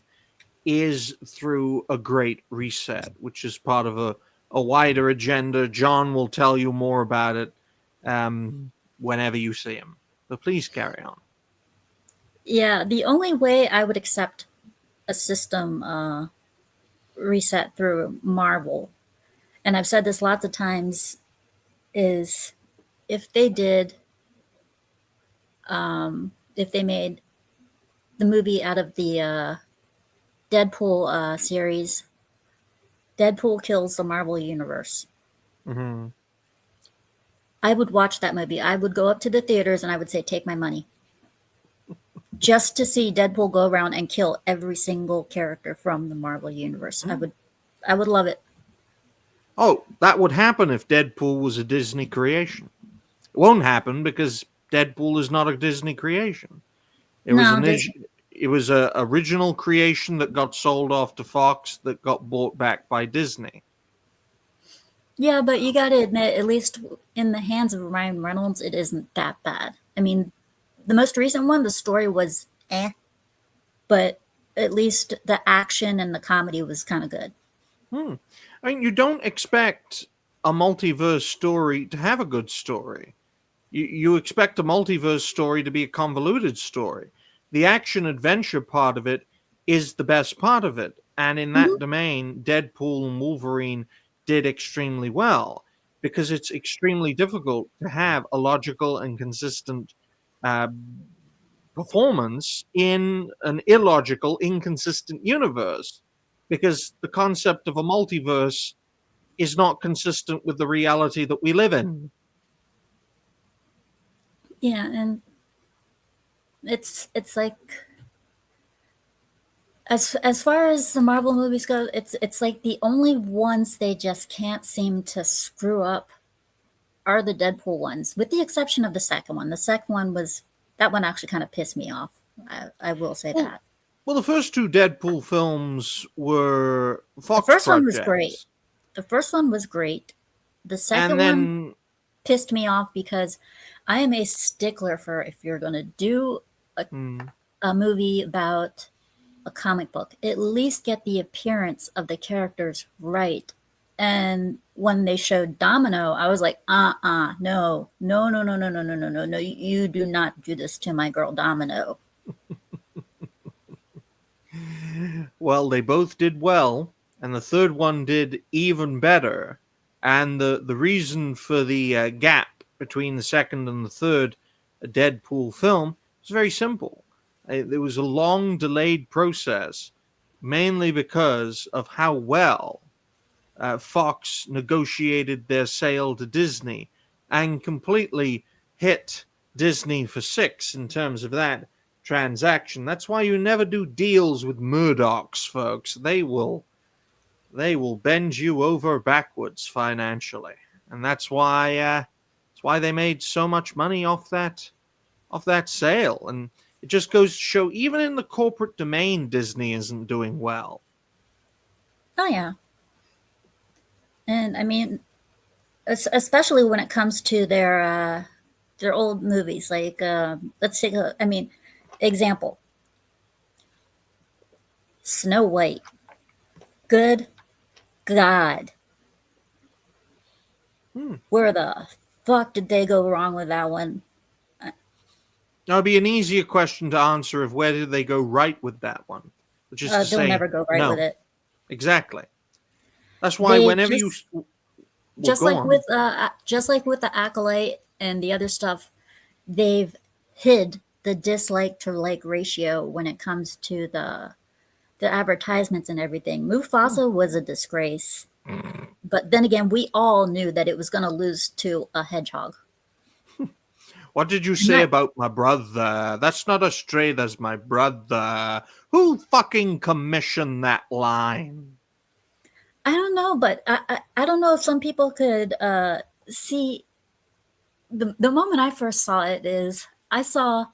is through a great reset, which is part of a wider agenda. John will tell you more about it whenever you see him. But please carry on. Yeah, the only way I would accept a system reset through Marvel, and I've said this lots of times, is if they did, if they made the movie out of the Deadpool series, Deadpool kills the Marvel Universe. Mm-hmm. I would watch that movie. I would go up to the theaters and I would say, take my money. Just to see Deadpool go around and kill every single character from the Marvel Universe. I would love it. Oh, that would happen if Deadpool was a Disney creation. It won't happen because Deadpool is not a Disney creation. It was an original creation that got sold off to Fox that got bought back by Disney. Yeah, but you got to admit, at least in the hands of Ryan Reynolds, it isn't that bad. I mean, the most recent one, the story was but at least the action and the comedy was kind of good. I mean, you don't expect a multiverse story to have a good story. You expect a multiverse story to be a convoluted story. The action adventure part of it is the best part of it. And in that domain, Deadpool and Wolverine did extremely well because it's extremely difficult to have a logical and consistent performance in an illogical, inconsistent universe because the concept of a multiverse is not consistent with the reality that we live in. Yeah, and it's like as far as the Marvel movies go, it's like the only ones they just can't seem to screw up are the Deadpool ones, with the exception of the second one. The second one that one actually kind of pissed me off. I will say that. Well, the first two Deadpool films were Fox The first one projects. was great. The first one was great. The second And then one pissed me off because I am a stickler for if you're going to do a movie about a comic book, at least get the appearance of the characters right. And when they showed Domino, I was like, no, you do not do this to my girl Domino. well, they both did well, and the third one did even better. And the reason for the gap between the second and the third Deadpool film is very simple. There was a long delayed process, mainly because of how well Fox negotiated their sale to Disney and completely hit Disney for six in terms of that transaction. That's why you never do deals with Murdochs, folks. They will bend you over backwards financially, and that's why they made so much money off that sale. And It just goes to show, even in the corporate domain, Disney isn't doing well. Oh yeah, and I mean, especially when it comes to their old movies. Like, let's take a, I mean, example: Snow White. Good God, where the fuck did they go wrong with that one? Now, it'd be an easier question to answer of where did they go right with that one, which is to They'll say, never go right no. with it. Exactly. That's why They whenever just- you just go like on. with the Acolyte and the other stuff, they've hid the dislike to like ratio when it comes to the advertisements and everything. Mufasa was a disgrace, but then again, we all knew that it was going to lose to a hedgehog. What did you say about my brother? That's not a stray, that's my brother. Who fucking commissioned that line? I don't know, but I don't know if some people could see the moment I first saw it is I saw,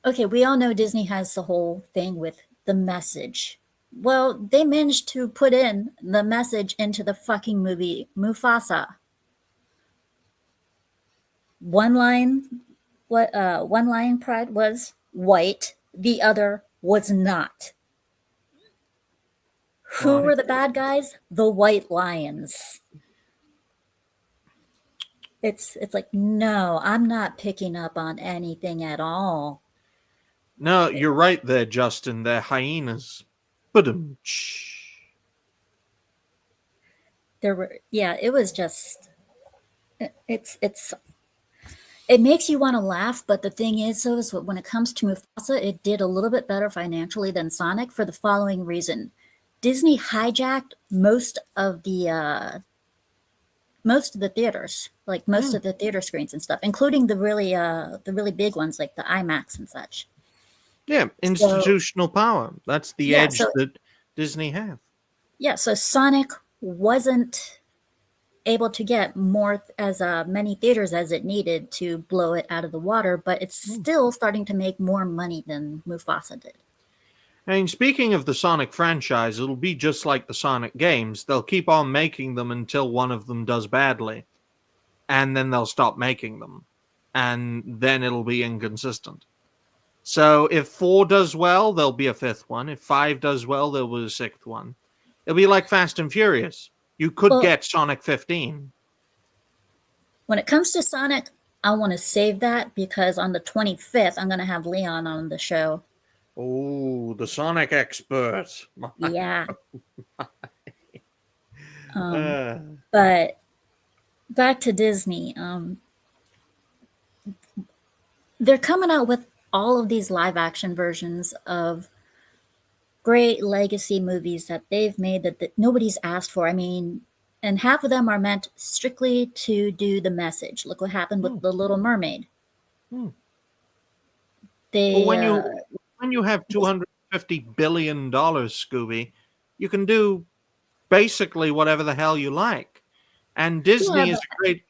okay, we all know Disney has the whole thing with the message. Well, they managed to put in the message into the fucking movie Mufasa. One line, one line pride was white, the other was not. Who Right. were the bad guys? The white lions. It's like, no, I'm not picking up on anything at all. No, you're right there, Justin. They're hyenas. Ba-dum. There were, yeah, it was just, it's it makes you want to laugh, but the thing is, though, is when it comes to Mufasa, it did a little bit better financially than Sonic for the following reason: Disney hijacked most of the theaters, like most of the theater screens and stuff, including the really big ones like the IMAX and such. Yeah, institutional power. That's the Yeah, edge so- that Disney have. Yeah, so Sonic wasn't able to get more as many theaters as it needed to blow it out of the water, but it's still starting to make more money than Mufasa did. I mean, speaking of the Sonic franchise, it'll be just like the Sonic games. They'll keep on making them until one of them does badly, and then they'll stop making them, and then it'll be inconsistent. So if 4 does well, there'll be a 5th one. If 5 does well, there'll be a 6th one. It'll be like Fast and Furious. You could Well- get Sonic 15. When it comes to Sonic, I want to save that because on the 25th, I'm going to have Leon on the show. Oh, the Sonic expert. Yeah. Uh, But back to Disney. They're coming out with all of these live action versions of great legacy movies that they've made that nobody's asked for. I mean, and half of them are meant strictly to do the message. Look what happened with The Little Mermaid. They well, when you have $250 billion, Scooby, you can do basically whatever the hell you like. And Disney is a great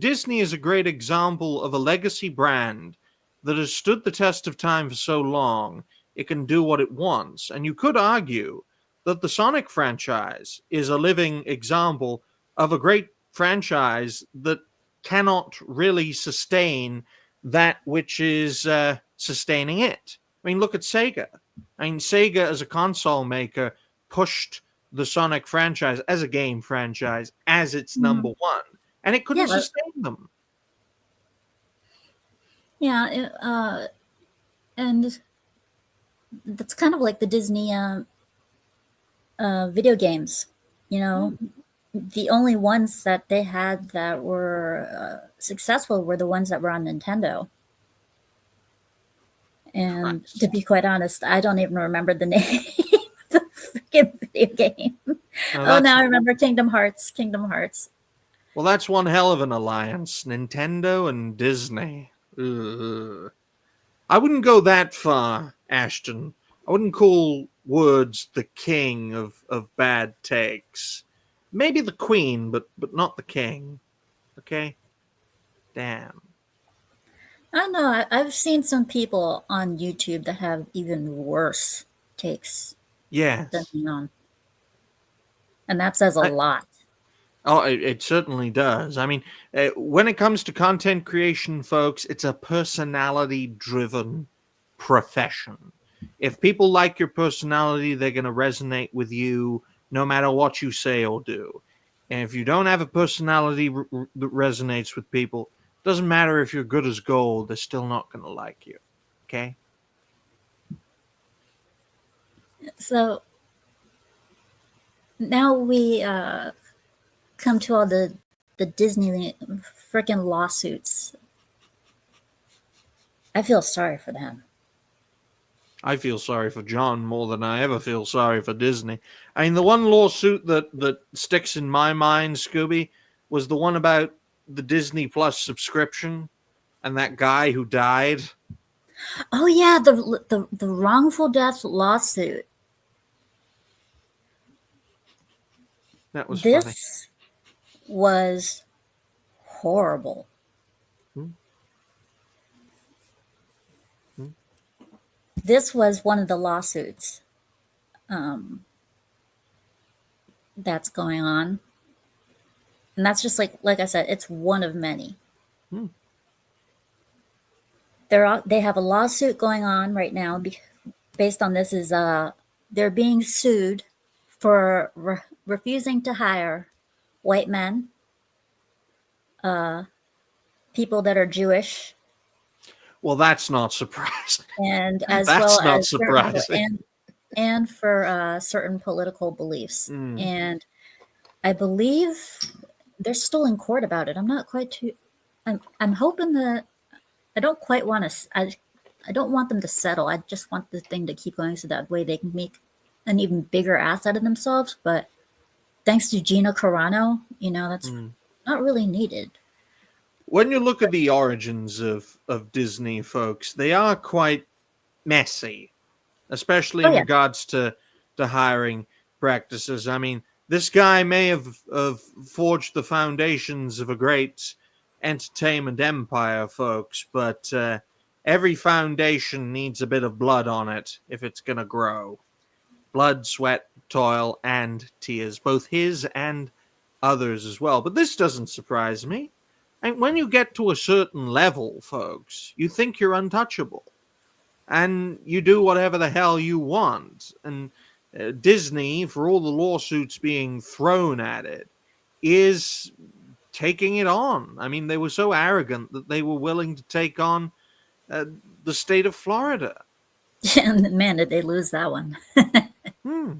Disney is a great example of a legacy brand that has stood the test of time for so long. It can do what it wants. And you could argue that the Sonic franchise is a living example of a great franchise that cannot really sustain that which is sustaining it. I mean, look at Sega. I mean, Sega as a console maker pushed the Sonic franchise as a game franchise as its number one, and it couldn't sustain them. Yeah, and that's kind of like the Disney video games. You know, the only ones that they had that were successful were the ones that were on Nintendo. And to be quite honest, I don't even remember the name of the freaking video game. Now I remember Kingdom Hearts. Kingdom Hearts. Well, that's one hell of an alliance, Nintendo and Disney. Ugh. I wouldn't go that far, Ashton. I wouldn't call Words the king of bad takes. Maybe the queen, but not the king. Okay? Damn. I don't know. I've seen some people on YouTube that have even worse takes than Yes. me on, and that says a I, lot. Oh, it certainly does. I mean, when it comes to content creation, folks, it's a personality driven profession. If people like your personality, they're going to resonate with you no matter what you say or do. And if you don't have a personality that resonates with people, doesn't matter if you're good as gold, they're still not going to like you. Okay? So now we come to all the Disney freaking lawsuits. I feel sorry for them. I feel sorry for John more than I ever feel sorry for Disney. I mean, the one lawsuit that sticks in my mind, Scooby, was the one about the Disney Plus subscription and that guy who died. Oh yeah, the wrongful death lawsuit. That was funny. This was horrible. Hmm. Hmm. This was one of the lawsuits that's going on, and that's just like I said, it's one of many. Hmm. They have a lawsuit going on right now based on this. Is they're being sued for refusing to hire white men, people that are Jewish, Well, that's not surprising. and as That's well not as certain surprising. and for certain political beliefs. Hmm. And I believe they're still in court about it. I'm not quite too. I'm hoping that I don't quite want to. I don't want them to settle. I just want the thing to keep going so that way they can make an even bigger ass out of themselves. But thanks to Gina Carano, that's Hmm. not really needed. When you look at the origins of Disney, folks, they are quite messy, especially Oh in yeah, regards to hiring practices. I mean, this guy may have forged the foundations of a great entertainment empire, folks, but every foundation needs a bit of blood on it if it's going to grow. Blood, sweat, toil, and tears, both his and others as well. But this doesn't surprise me. And when you get to a certain level, folks, you think you're untouchable and you do whatever the hell you want. And Disney, for all the lawsuits being thrown at it, is taking it on. I mean, they were so arrogant that they were willing to take on the state of Florida. and man, did they lose that one. Hmm.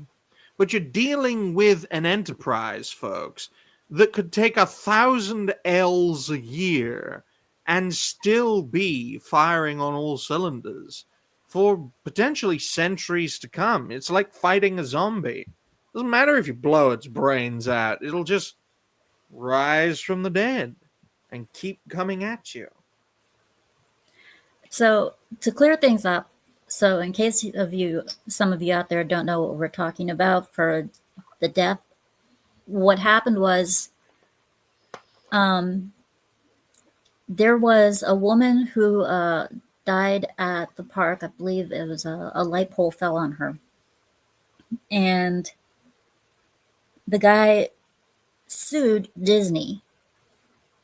But you're dealing with an enterprise, folks, that could take 1,000 L's a year and still be firing on all cylinders for potentially centuries to come. It's like fighting a zombie. Doesn't matter if you blow its brains out, it'll just rise from the dead and keep coming at you. So to clear things up, so in case some of you out there don't know what we're talking about for the death, what happened was there was a woman who died at the park. I believe it was a light pole fell on her, and the guy sued Disney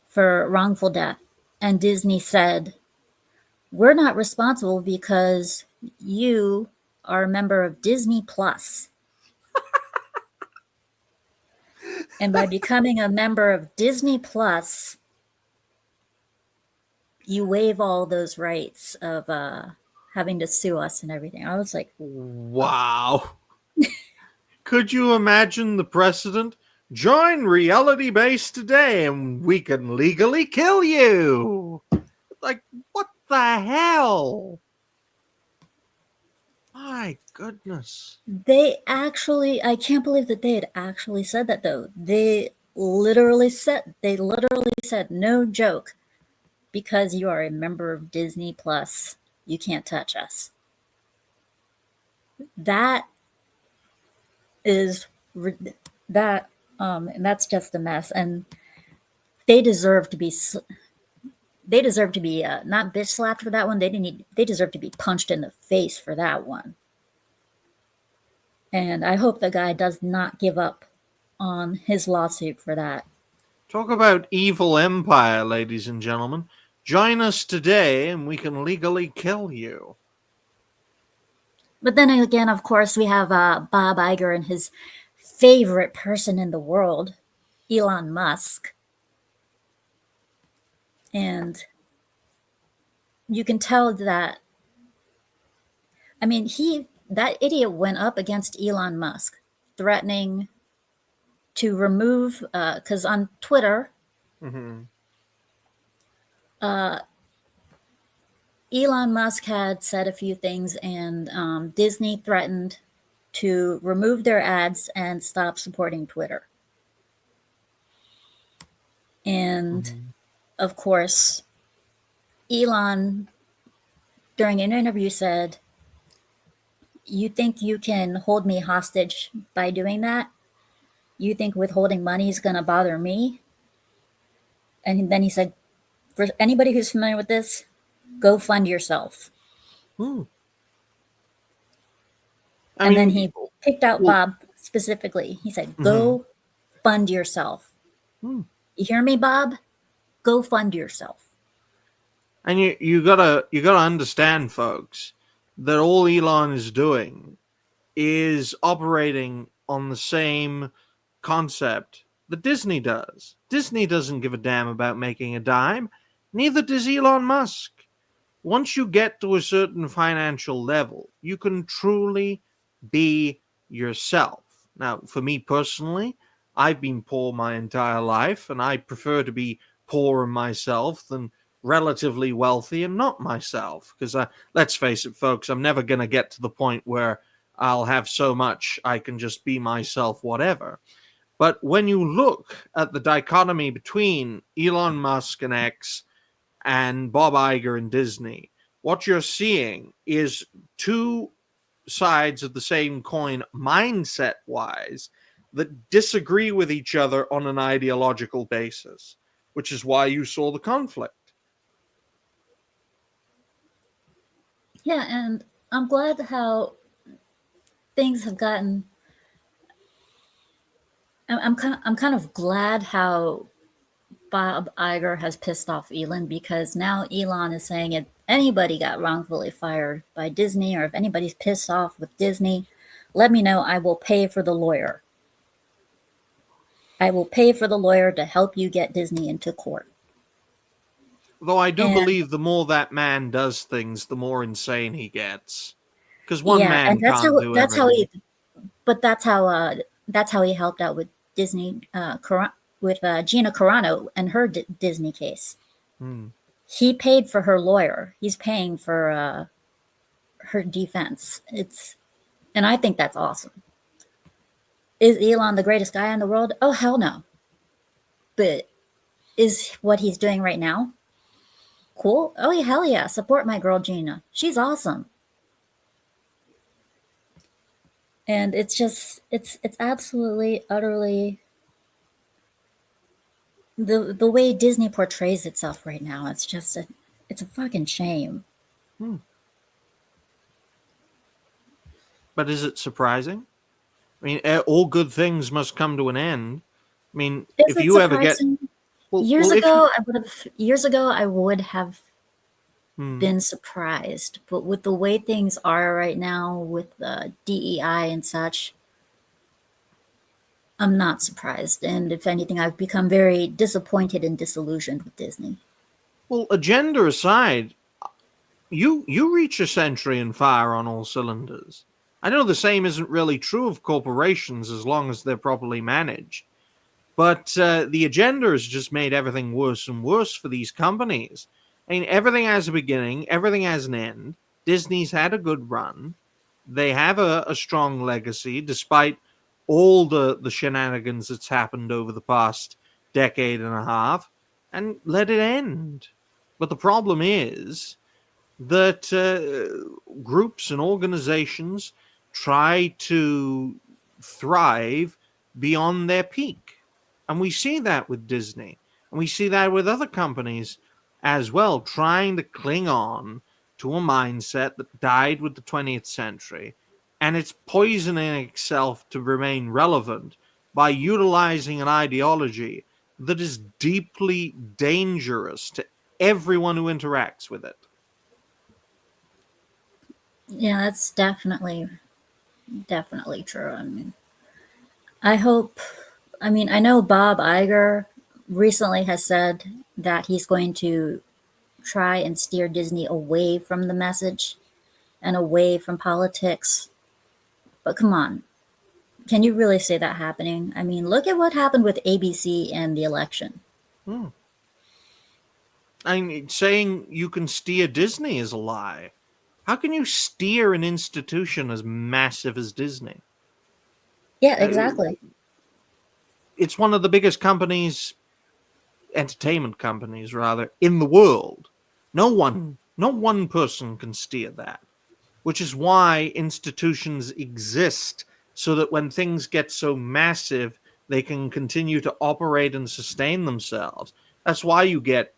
for wrongful death, and Disney said, "We're not responsible because you are a member of Disney Plus." And by becoming a member of Disney Plus, you waive all those rights of having to sue us and everything. I was like, Wow. Could you imagine the precedent? Join Reality Base today and we can legally kill you. Like, what the hell? My goodness. I can't believe that they had actually said that though. They literally said, no joke, because you are a member of Disney Plus, you can't touch us. That is and that's just a mess, and they deserve to be they deserve to be not bitch slapped for that one. They deserve to be punched in the face for that one. And I hope the guy does not give up on his lawsuit for that. Talk about evil empire, ladies and gentlemen. Join us today and we can legally kill you. But then again, of course, we have Bob Iger and his favorite person in the world, Elon Musk. And you can tell that, I mean, that idiot went up against Elon Musk, threatening to remove, because on Twitter, Elon Musk had said a few things, and Disney threatened to remove their ads and stop supporting Twitter. And of course, Elon, during an interview, said, "You think you can hold me hostage by doing that? You think withholding money is going to bother me?" And then he said, "For anybody who's familiar with this, go fund yourself." And then he picked out Bob specifically. He said, "Go fund yourself." You hear me, Bob? Go fund yourself. And you gotta understand, folks, that all Elon is doing is operating on the same concept that Disney does. Disney doesn't give a damn about making a dime. Neither does Elon Musk. Once you get to a certain financial level, you can truly be yourself. Now, for me personally, I've been poor my entire life, and I prefer to be poor in myself than relatively wealthy and not myself. Because let's face it, folks, I'm never going to get to the point where I'll have so much I can just be myself, whatever. But when you look at the dichotomy between Elon Musk and X and Bob Iger and Disney, what you're seeing is two sides of the same coin, mindset-wise, that disagree with each other on an ideological basis, which is why you saw the conflict. Yeah, and I'm glad how things have gotten. I'm kind of glad how Bob Iger has pissed off Elon, because now Elon is saying if anybody got wrongfully fired by Disney, or if anybody's pissed off with Disney, let me know. I will pay for the lawyer. I will pay for the lawyer to help you get Disney into court. Though I do believe the more that man does things, the more insane he gets. Because one man can't do everything. But that's how he helped out with Disney, with Gina Carano and her Disney case. He paid for her lawyer. He's paying for her defense. And I think that's awesome. Is Elon the greatest guy in the world? Oh, hell no. But is what he's doing right now cool? Oh, yeah, hell yeah. Support my girl Gina. She's awesome. And it's just, it's absolutely, utterly, the way Disney portrays itself right now, it's just, it's a fucking shame. But is it surprising? I mean, all good things must come to an end. I mean, Is if it you ever get... surprising? Well, years ago, I would have been surprised. But with the way things are right now, with the DEI and such, I'm not surprised. And if anything, I've become very disappointed and disillusioned with Disney. Well, agenda aside, you reach a century and fire on all cylinders. I know the same isn't really true of corporations as long as they're properly managed. But the agenda has just made everything worse and worse for these companies. I mean, everything has a beginning, everything has an end. Disney's had a good run. They have a strong legacy, despite all the shenanigans that's happened over the past decade and a half, and let it end. But the problem is that groups and organizations try to thrive beyond their peak. And we see that with Disney. And we see that with other companies as well, trying to cling on to a mindset that died with the 20th century, and it's poisoning itself to remain relevant by utilizing an ideology that is deeply dangerous to everyone who interacts with it. Yeah, that's definitely true. I hope. I know Bob Iger recently has said that he's going to try and steer Disney away from the message and away from politics. But come on, can you really see that happening? Look at what happened with ABC and the election. Saying you can steer Disney is a lie. How can you steer an institution as massive as Disney? Yeah, exactly. It's one of the biggest companies, entertainment companies rather, in the world. No one person can steer that, which is why institutions exist, so that when things get so massive, they can continue to operate and sustain themselves. That's why you get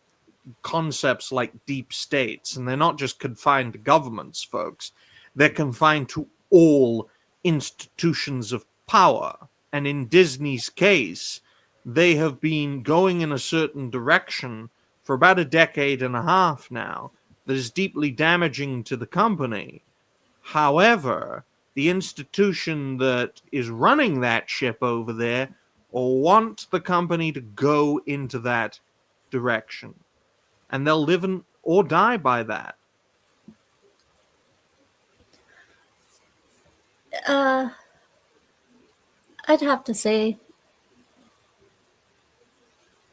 concepts like deep states, and they're not just confined to governments, folks. They're confined to all institutions of power. And in Disney's case, they have been going in a certain direction for about a decade and a half now that is deeply damaging to the company. However, the institution that is running that ship over there want the company to go into that direction, and they'll live or die by that. I'd have to say,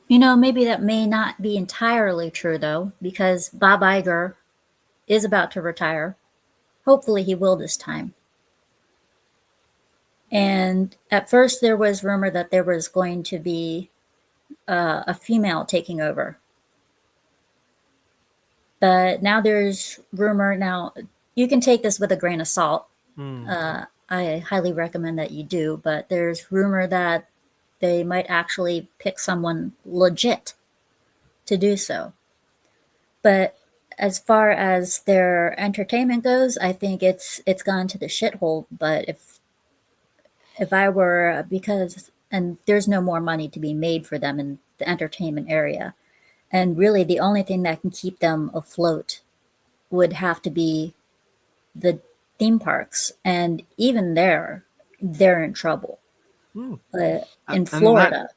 maybe that may not be entirely true, though, because Bob Iger is about to retire. Hopefully he will this time. And at first there was rumor that there was going to be a female taking over. But now there's rumor. Now, you can take this with a grain of salt. I highly recommend that you do. But there's rumor that they might actually pick someone legit to do so. But as far as their entertainment goes, I think it's gone to the shithole. But if I were, and there's no more money to be made for them in the entertainment area. And really, the only thing that can keep them afloat would have to be the theme parks. And even there, they're in trouble. In Florida,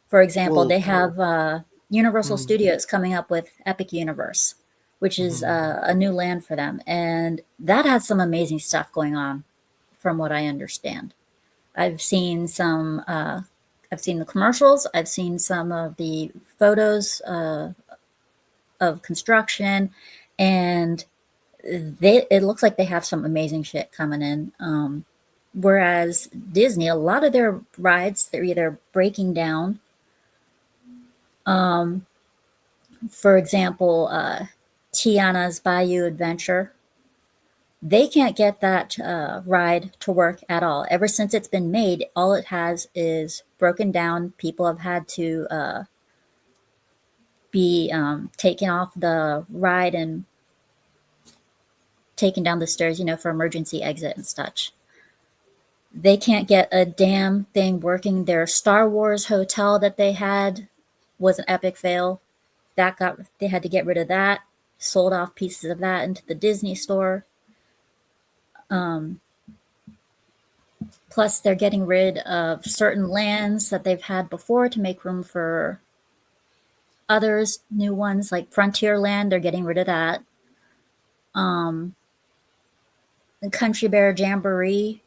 for example, they have Universal Studios coming up with Epic Universe, which is a new land for them. And that has some amazing stuff going on, from what I understand. I've seen the commercials. I've seen some of the photos of construction, and it looks like they have some amazing shit coming in. Whereas Disney, a lot of their rides, they're either breaking down. For example, Tiana's Bayou Adventure. They can't get that ride to work at all. Ever since it's been made, all it has is broken down. People have had to be taken off the ride and taken down the stairs, for emergency exit and such. They can't get a damn thing working. Their Star Wars hotel that they had was an epic fail. They had to get rid of that, sold off pieces of that into the Disney store. Plus, they're getting rid of certain lands that they've had before to make room for others, new ones like Frontierland. They're getting rid of that. The Country Bear Jamboree.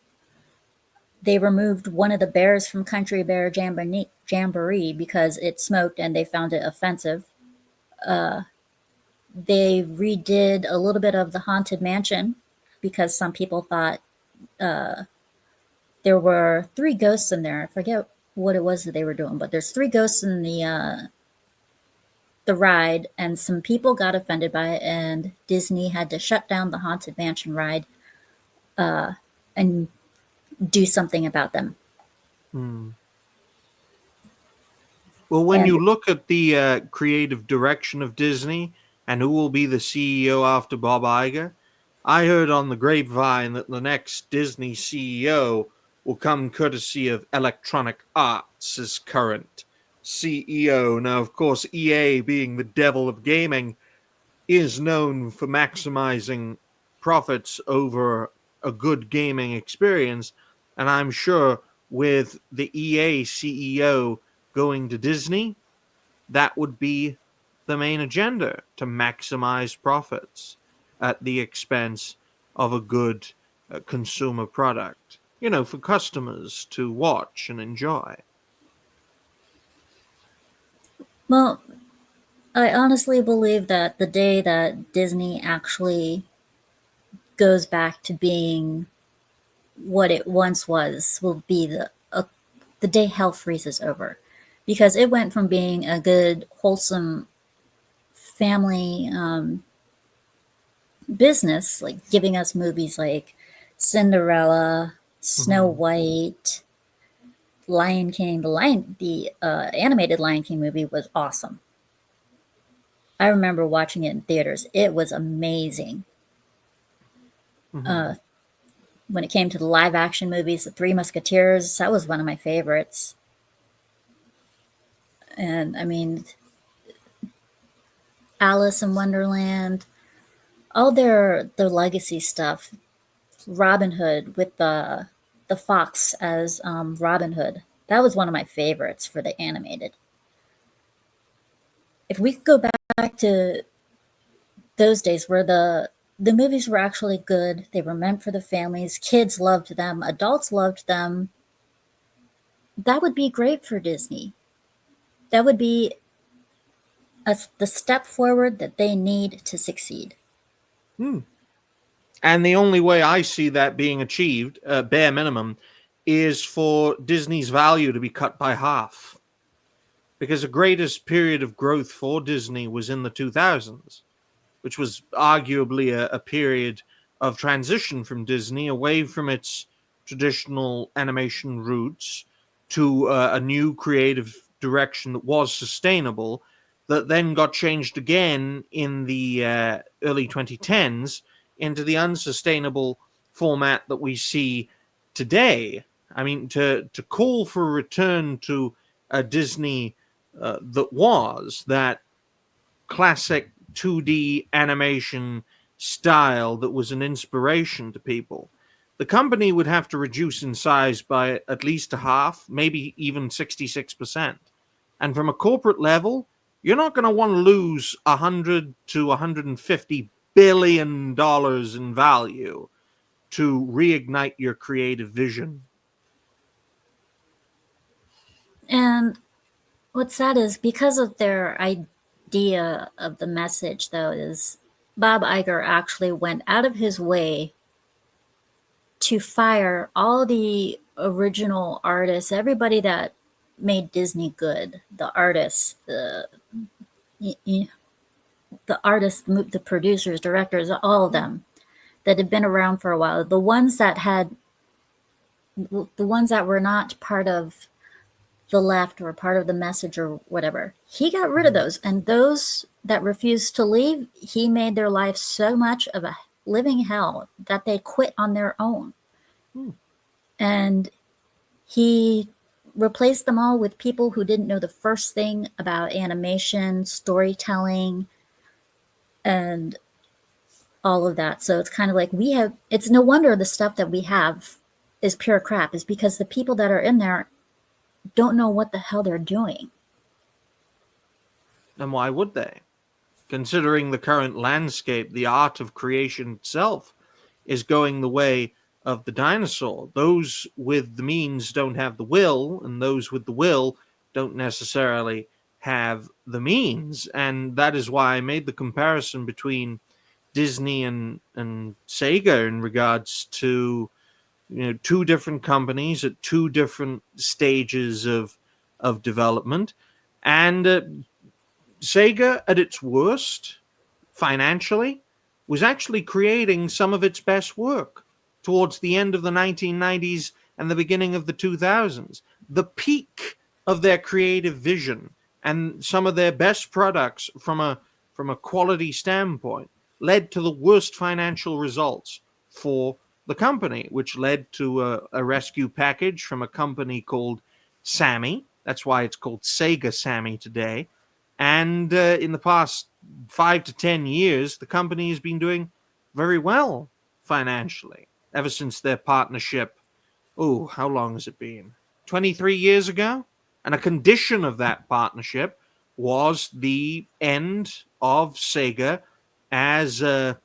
They removed one of the bears from Country Bear Jamboree because it smoked and they found it offensive. They redid a little bit of the Haunted Mansion because some people thought there were 3 ghosts in there. I forget what it was that they were doing, but there's 3 ghosts in the ride, and some people got offended by it, and Disney had to shut down the Haunted Mansion ride and do something about them. Well, when And- you look at the creative direction of Disney and who will be the CEO after Bob Iger, I heard on the grapevine that the next Disney CEO will come courtesy of Electronic Arts as current CEO. Now, of course, EA, being the devil of gaming, is known for maximizing profits over a good gaming experience. And I'm sure with the EA CEO going to Disney, that would be the main agenda, to maximize profits at the expense of a good consumer product, for customers to watch and enjoy. Well, I honestly believe that the day that Disney actually goes back to being what it once was will be the day hell freezes over, because it went from being a good, wholesome family business, like giving us movies like Cinderella, Snow White, Lion King. The animated Lion King movie was awesome. I remember watching it in theaters. It was amazing. When it came to the live action movies, The Three Musketeers, that was one of my favorites. And I mean, Alice in Wonderland, all their legacy stuff. Robin Hood with the fox as Robin Hood. That was one of my favorites for the animated. If we could go back to those days where the movies were actually good, they were meant for the families, kids loved them, adults loved them, that would be great for Disney. That would be the step forward that they need to succeed. And the only way I see that being achieved, bare minimum, is for Disney's value to be cut by half. Because the greatest period of growth for Disney was in the 2000s, which was arguably a period of transition from Disney away from its traditional animation roots to a new creative direction that was sustainable, that then got changed again in the early 2010s into the unsustainable format that we see today. I mean, to call for a return to a Disney that was that classic 2D animation style that was an inspiration to people, the company would have to reduce in size by at least a half, maybe even 66%. And from a corporate level, you're not going to want to lose $100 to $150 billion in value to reignite your creative vision. And what's sad is because of their idea of the message, though, is Bob Iger actually went out of his way to fire all the original artists, everybody that made Disney good, the artists, the artists, the producers, directors, all of them that had been around for a while, the ones that were not part of the left or part of the message or whatever. He got rid of those, and those that refused to leave, he made their life so much of a living hell that they quit on their own. And he replaced them all with people who didn't know the first thing about animation, storytelling, and all of that. So it's kind of like it's no wonder the stuff that we have is pure crap, is because the people that are in there don't know what the hell they're doing. And why would they? Considering the current landscape, the art of creation itself is going the way of the dinosaur. Those with the means don't have the will, and those with the will don't necessarily have the means. And that is why I made the comparison between Disney and Sega in regards to two different companies at two different stages of development. And Sega, at its worst, financially, was actually creating some of its best work towards the end of the 1990s and the beginning of the 2000s. The peak of their creative vision and some of their best products from a quality standpoint led to the worst financial results for the company, which led to a rescue package from a company called Sammy. That's why it's called Sega Sammy today. And in the past 5 to 10 years, the company has been doing very well financially ever since their partnership. Oh, how long has it been? 23 years ago? And a condition of that partnership was the end of Sega as a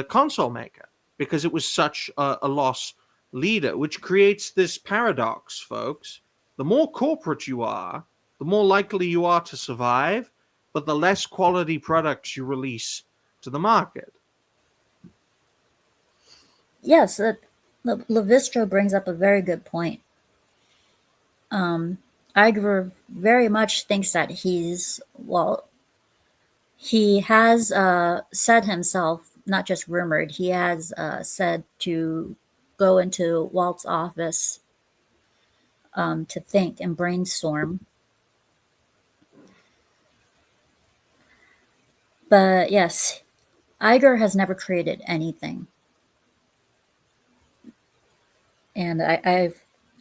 console maker, because it was such a loss leader, which creates this paradox, folks. The more corporate you are, the more likely you are to survive, but the less quality products you release to the market. Yes, Levistro brings up a very good point. Iger very much thinks that he has said himself, not just rumored, he has said to go into Walt's office to think and brainstorm. But yes, Iger has never created anything. And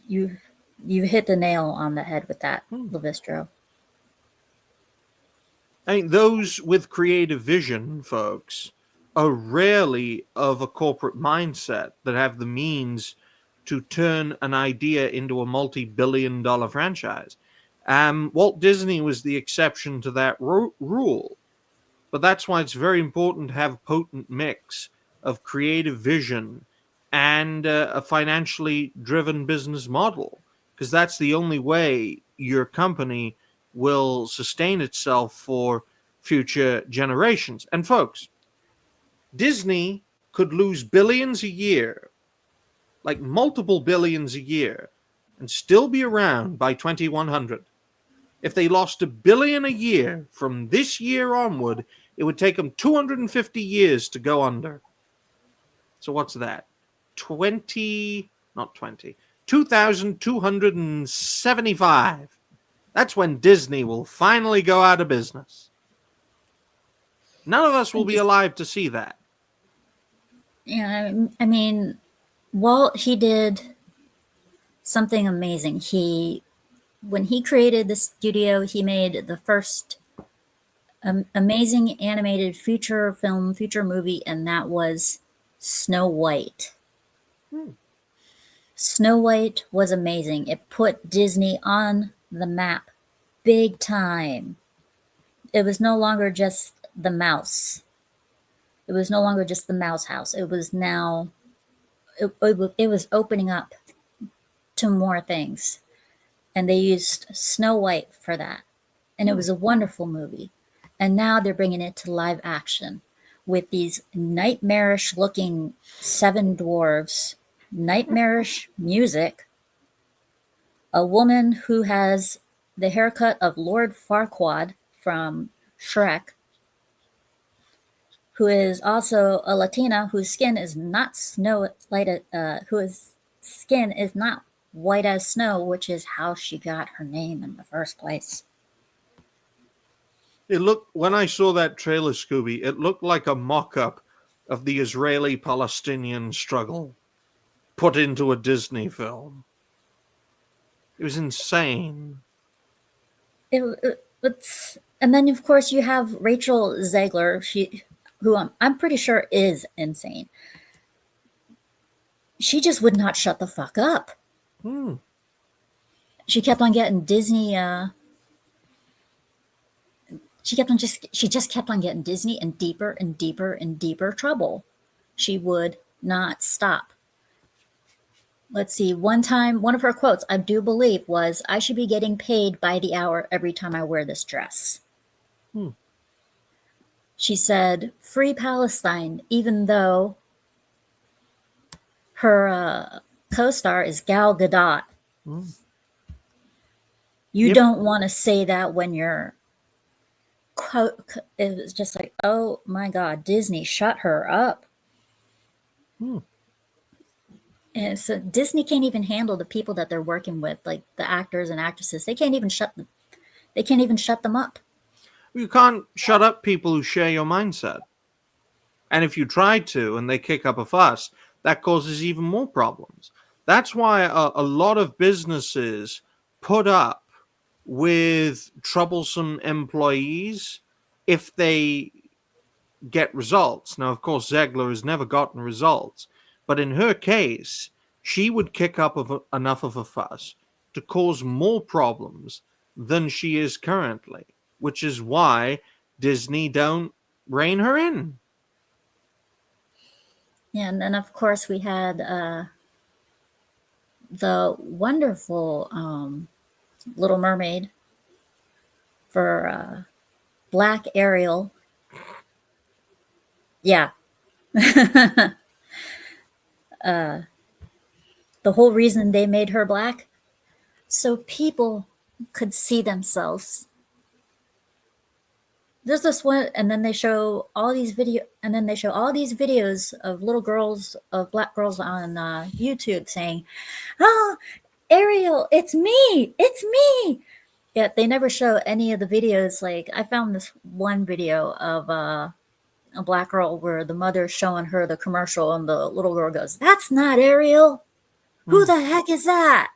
you've hit the nail on the head with that, Levistro. I mean, those with creative vision, folks, are rarely of a corporate mindset that have the means to turn an idea into a multi-billion-dollar franchise. Walt Disney was the exception to that rule. But that's why it's very important to have a potent mix of creative vision and a financially driven business model, because that's the only way your company will sustain itself for future generations. And folks, Disney could lose billions a year, like multiple billions a year, and still be around by 2100. If they lost $1 billion a year from this year onward, it would take them 250 years to go under. So what's that? 2,275. That's when Disney will finally go out of business. None of us will be alive to see that. Yeah, I mean, Walt, he did something amazing. When he created the studio, he made the first amazing animated feature movie, and that was Snow White. Snow White was amazing. It put Disney on the map big time. It was no longer just the mouse. It was no longer just the mouse house. It was now, it was opening up to more things. And they used Snow White for that. And it was a wonderful movie. And now they're bringing it to live action with these nightmarish looking 7 dwarves, nightmarish music, a woman who has the haircut of Lord Farquaad from Shrek, who is also a Latina whose skin is not skin is not white as snow, which is how she got her name in the first place. It looked, when I saw that trailer, Scooby, it looked like a mock-up of the Israeli-Palestinian struggle put into a Disney film. It was insane. It's, and then of course you have Rachel Zegler, who I'm pretty sure is insane. She just would not shut the fuck up. She kept on getting Disney. She just kept on getting Disney in deeper and deeper and deeper trouble. She would not stop. Let's see. One time, one of her quotes, I do believe, was, "I should be getting paid by the hour every time I wear this dress." She said, "Free Palestine," even though her co-star is Gal Gadot. You don't want to say that when you're it was just like, oh my God, Disney, shut her up. And so Disney can't even handle the people that they're working with, like the actors and actresses. They can't even They can't even shut them up. You can't shut up people who share your mindset. And if you try to and they kick up a fuss, that causes even more problems. That's why a lot of businesses put up with troublesome employees if they get results. Now, of course, Zegler has never gotten results, but in her case, she would kick up enough of a fuss to cause more problems than she is currently, which is why Disney don't rein her in. Yeah, and then of course we had the wonderful Little Mermaid for Black Ariel. Yeah. The whole reason they made her black, so people could see themselves. There's this one, and then they show all these videos of little girls, of black girls on YouTube saying, "Oh, Ariel, it's me, it's me." Yet they never show any of the videos. Like, I found this one video of a black girl where the mother's showing her the commercial, and the little girl goes, "That's not Ariel. Who the heck is that?"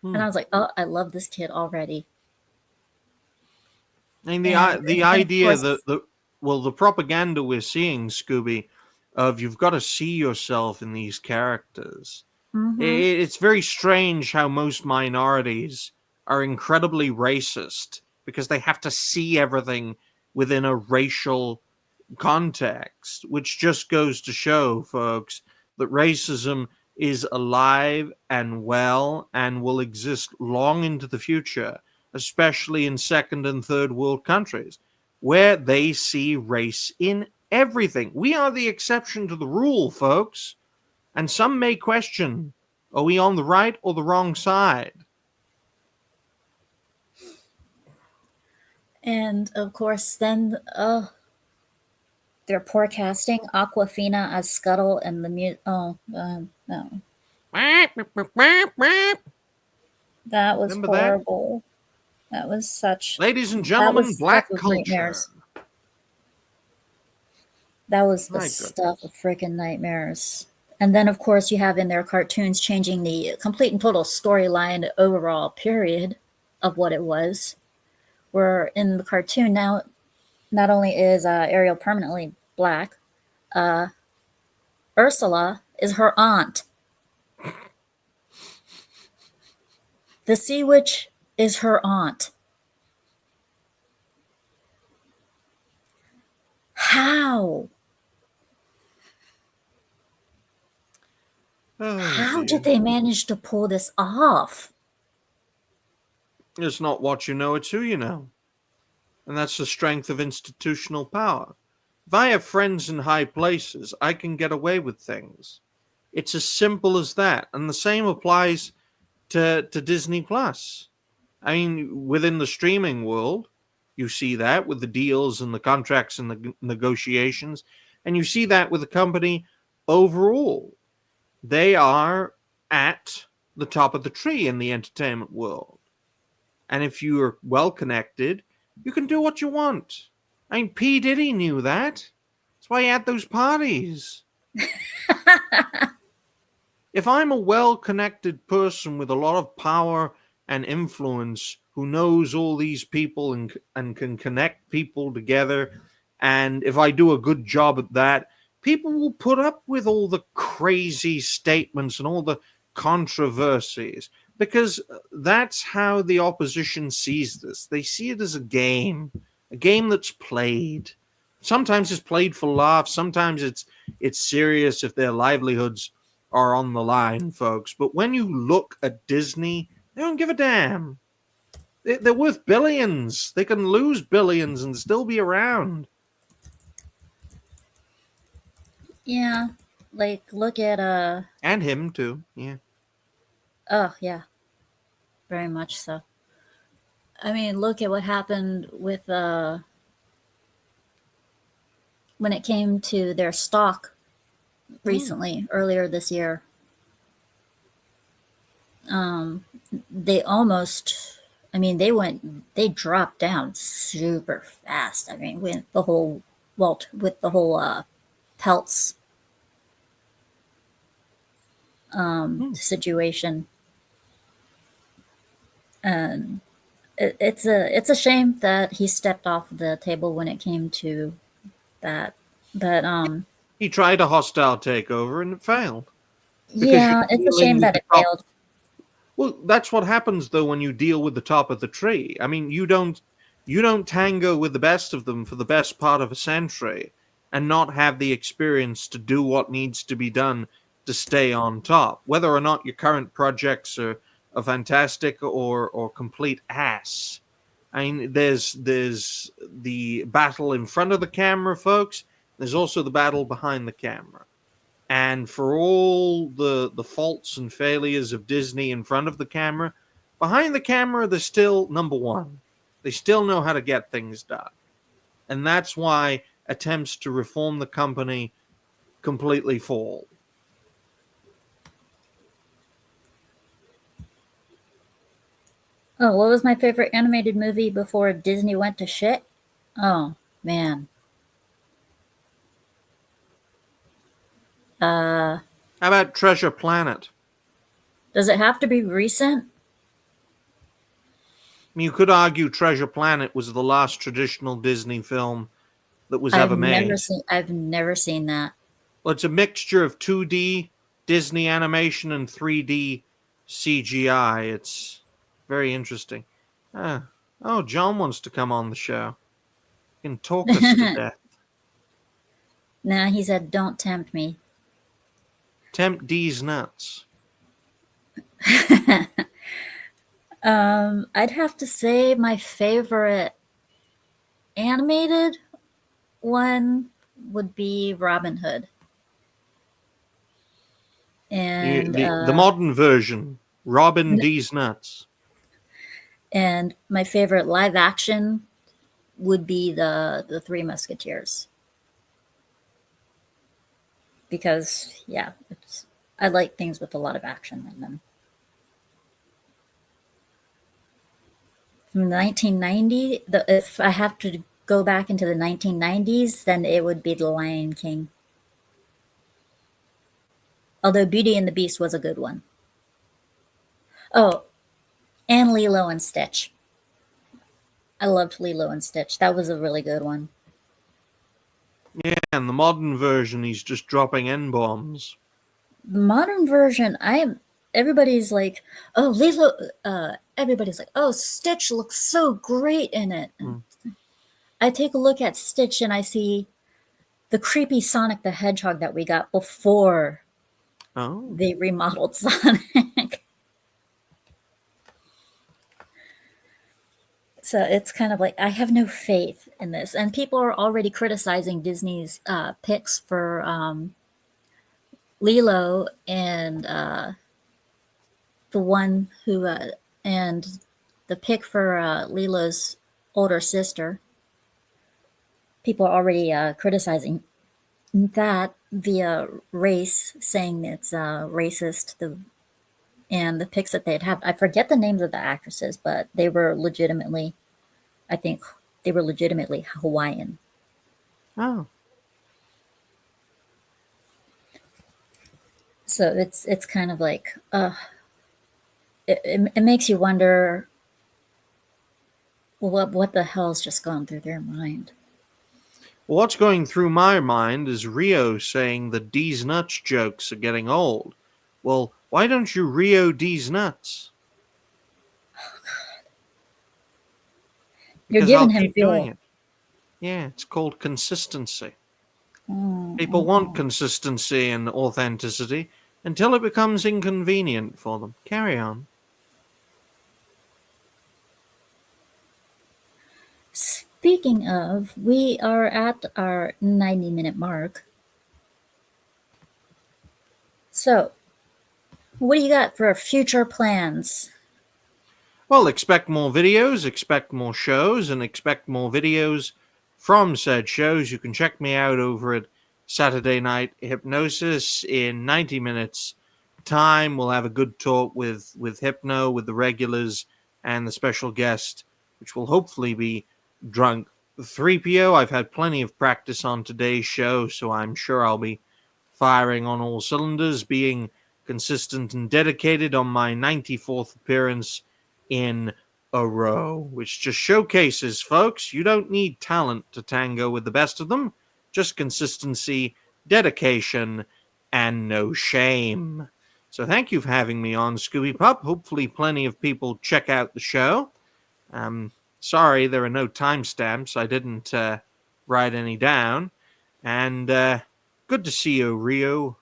And I was like, "Oh, I love this kid already." I mean, the idea that the propaganda we're seeing, Scooby, of you've got to see yourself in these characters. It's very strange how most minorities are incredibly racist because they have to see everything within a racial context, which just goes to show, folks, that racism is alive and well and will exist long into the future, especially in second and third world countries, where they see race in everything. We are the exception to the rule, folks. And some may question, are we on the right or the wrong side? And of course, then they're forecasting Aquafina as Scuttle and the no. That was Remember that? horrible. That was such. Ladies and gentlemen, was black stuff of culture. nightmares. That was the My stuff of freaking nightmares. And then, of course, you have in their cartoons changing the complete and total storyline overall period of what it was. Where in the cartoon now, not only is Ariel permanently black, Ursula is her aunt. The Sea Witch is her aunt. How? How did they manage to pull this off? It's not what you know, it's who you know. And that's the strength of institutional power. If I have friends in high places, I can get away with things. It's as simple as that. And the same applies to Disney Plus. I mean, within the streaming world, you see that with the deals and the contracts and the negotiations. And you see that with the company overall. They are at the top of the tree in the entertainment world. And if you are well connected, you can do what you want. I mean, P. Diddy knew that. That's why he had those parties. If I'm a well-connected person with a lot of power and influence who knows all these people and can connect people together, and if I do a good job at that, people will put up with all the crazy statements and all the controversies, because that's how the opposition sees this. They see it as a game that's played. Sometimes it's played for laughs. Sometimes it's serious if their livelihoods are on the line, folks. But when you look at Disney, they don't give a damn. They're worth billions. They can lose billions and still be around. Yeah, like look at And him too. Yeah. Oh yeah, very much so. I mean, look at what happened with when it came to their stock recently, earlier this year. They almost I mean, they dropped down super fast. I mean, with the whole pelts situation, and it's a shame that he stepped off the table when it came to that. But He tried a hostile takeover and it failed. yeah, it's a shame that it failed. Well, that's what happens though when you deal with the top of the tree. I mean, you don't tango with the best of them for the best part of a century and not have the experience to do what needs to be done to stay on top. Whether or not your current projects are fantastic or complete ass. I mean, there's the battle in front of the camera, folks. There's also the battle behind the camera. And for all the faults and failures of Disney in front of the camera, behind the camera, they're still number one. They still know how to get things done. And that's why attempts to reform the company completely fall. Oh, what was my favorite animated movie before Disney went to shit? Oh, man. How about Treasure Planet? Does it have to be recent? I mean, you could argue Treasure Planet was the last traditional Disney film that was ever made. I've never seen that. Well, it's a mixture of 2D Disney animation and 3D CGI. It's very interesting. Oh, John wants to come on the show. He can talk us to death. Nah, he said, don't tempt me. Tempt D's nuts. I'd have to say my favorite animated one would be Robin Hood. And the modern version, Robin D's nuts. And my favorite live action would be the Three Musketeers. Because, yeah, I like things with a lot of action in them. From 1990, if I have to go back into the 1990s, then it would be The Lion King. Although Beauty and the Beast was a good one. Oh, and Lilo and Stitch. I loved Lilo and Stitch. That was a really good one. Yeah, and the modern version, he's just dropping N-bombs. The modern version, everybody's like, oh, Lilo, everybody's like, oh, Stitch looks so great in it. I take a look at Stitch and I see the creepy Sonic the Hedgehog that we got before they remodeled Sonic. So it's kind of like, I have no faith in this. And people are already criticizing Disney's picks for Lilo and the one who, and the pick for Lilo's older sister. People are already criticizing that via race, saying it's racist. And the picks that they'd have, I forget the names of the actresses, but they were legitimately, I think they were legitimately Hawaiian. Oh. So it's kind of like, it makes you wonder what the hell's just gone through their mind. What's going through my mind is Rio saying that D's nuts jokes are getting old. Well, why don't you Rio D's nuts? Oh, God. You're giving him fuel. Yeah, it's called consistency. Oh, People want consistency and authenticity until it becomes inconvenient for them. Carry on. Speaking of, we are at our 90-minute mark. So, what do you got for future plans? Well, expect more videos, expect more shows, and expect more videos from said shows. You can check me out over at Saturday Night Hypnosis in 90 minutes time. We'll have a good talk with Hypno, with the regulars, and the special guest, which will hopefully be Drunk 3PO. I've had plenty of practice on today's show, so I'm sure I'll be firing on all cylinders, being consistent and dedicated on my 94th appearance in a row, which just showcases, folks, you don't need talent to tango with the best of them, just consistency, dedication, and no shame. So thank you for having me on, Scoobypup. Hopefully plenty of people check out the show. Sorry there are no timestamps. I didn't write any down. And good to see you, Rio.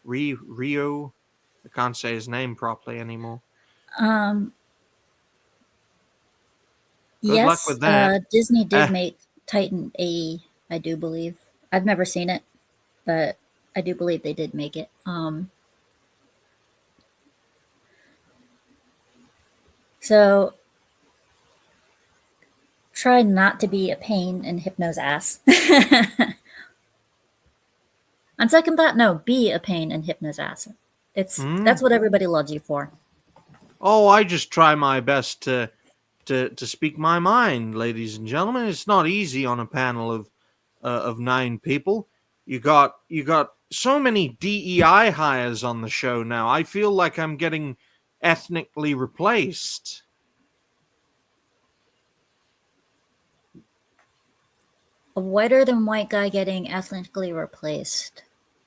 Rio. I can't say his name properly anymore. Good luck Yes, with that. Disney did make Titan A, I do believe. I've never seen it, but I do believe they did make it. So try not to be a pain in Hypno's ass. On second thought, no, be a pain in Hypno's ass. That's what everybody loves you for. Oh, I just try my best to speak my mind, ladies and gentlemen. It's not easy on a panel of 9 people. You got so many DEI hires on the show now. I feel like I'm getting ethnically replaced. A whiter than white guy getting ethnically replaced.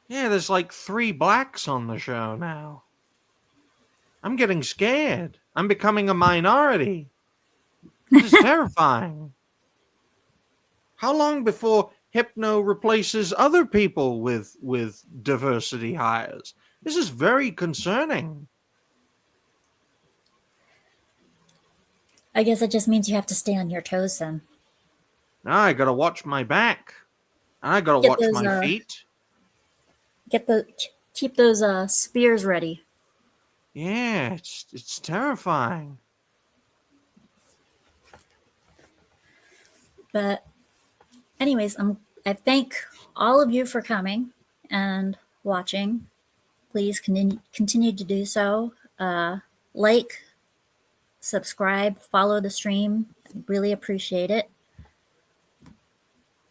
Yeah, there's like 3 blacks on the show now. I'm getting scared. I'm becoming a minority. This is terrifying. How long before Hypno replaces other people with diversity hires? This is very concerning. I guess it just means you have to stay on your toes then. Now I gotta watch my back. And I gotta watch my feet. Keep those spears ready. Yeah, it's terrifying. But anyways, I thank all of you for coming and watching. Please continue to do so. Like, subscribe, follow the stream. Really appreciate it.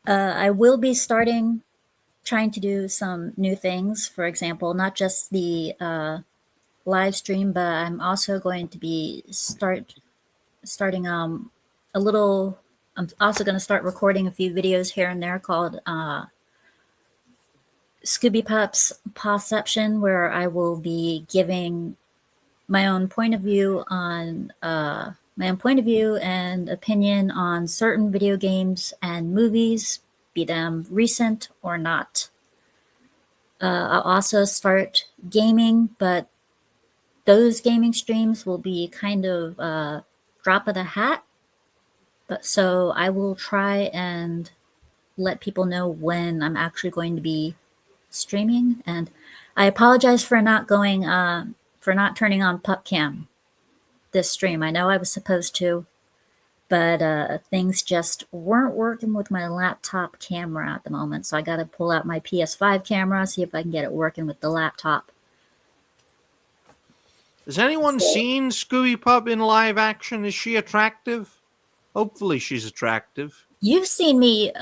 I will be trying to do some new things. For example, not just the live stream, but I'm also going to be starting a little. I'm also going to start recording a few videos here and there called Scoobypup S Pawcast, where I will be giving my own point of view and opinion on certain video games and movies, be them recent or not. I'll also start gaming, but those gaming streams will be kind of drop of the hat. But so I will try and let people know when I'm actually going to be streaming. And I apologize for not turning on PupCam this stream. I know I was supposed to, but things just weren't working with my laptop camera at the moment. So I got to pull out my PS5 camera, see if I can get it working with the laptop. Has anyone seen Scoobypup in live action? Is she attractive? Hopefully she's attractive. You've seen me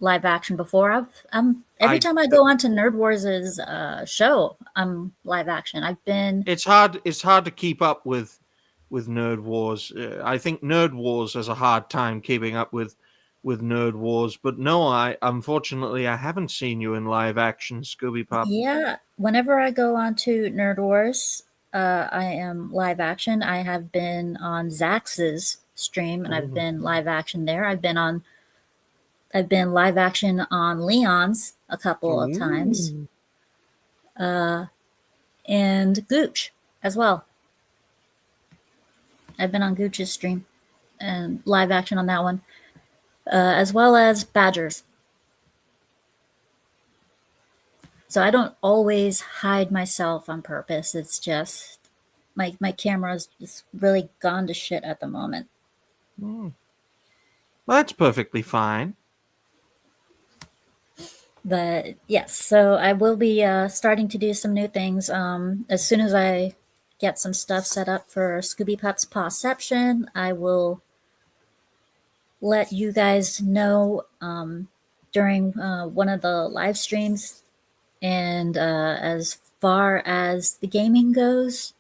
live action before. Every time I go on to Nerd Wars' show, I'm live action. It's hard to keep up with Nerd Wars. I think Nerd Wars has a hard time keeping up with Nerd Wars, but no, unfortunately I haven't seen you in live action, Scoobypup. Yeah, whenever I go on to Nerd Wars, I am live action. I have been on Zax's stream, and I've been live action there. I've been live action on Leon's a couple of times, and Gooch as well. I've been on Gooch's stream and live action on that one, as well as Badgers. So I don't always hide myself on purpose. It's just my camera's just really gone to shit at the moment. Well, that's perfectly fine. But yes, so I will be starting to do some new things as soon as I get some stuff set up for Scoobypup S Pawception. I will let you guys know during one of the live streams. And as far as the gaming goes,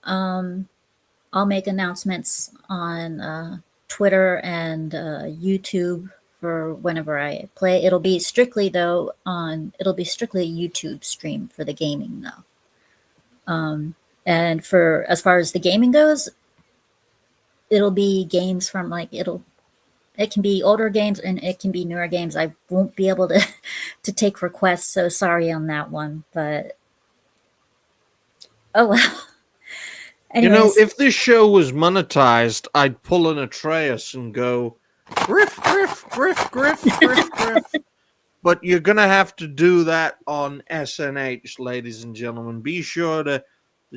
I'll make announcements on Twitter and YouTube for whenever I play. It'll be strictly a YouTube stream for the gaming though. And for as far as the gaming goes, it'll be games from it can be older games and it can be newer games. I won't be able to take requests, so sorry on that one. But oh well. Anyways. If this show was monetized, I'd pull an Atreus and go, griff, griff, griff, griff, griff, griff. But you're going to have to do that on SNH, ladies and gentlemen. Be sure to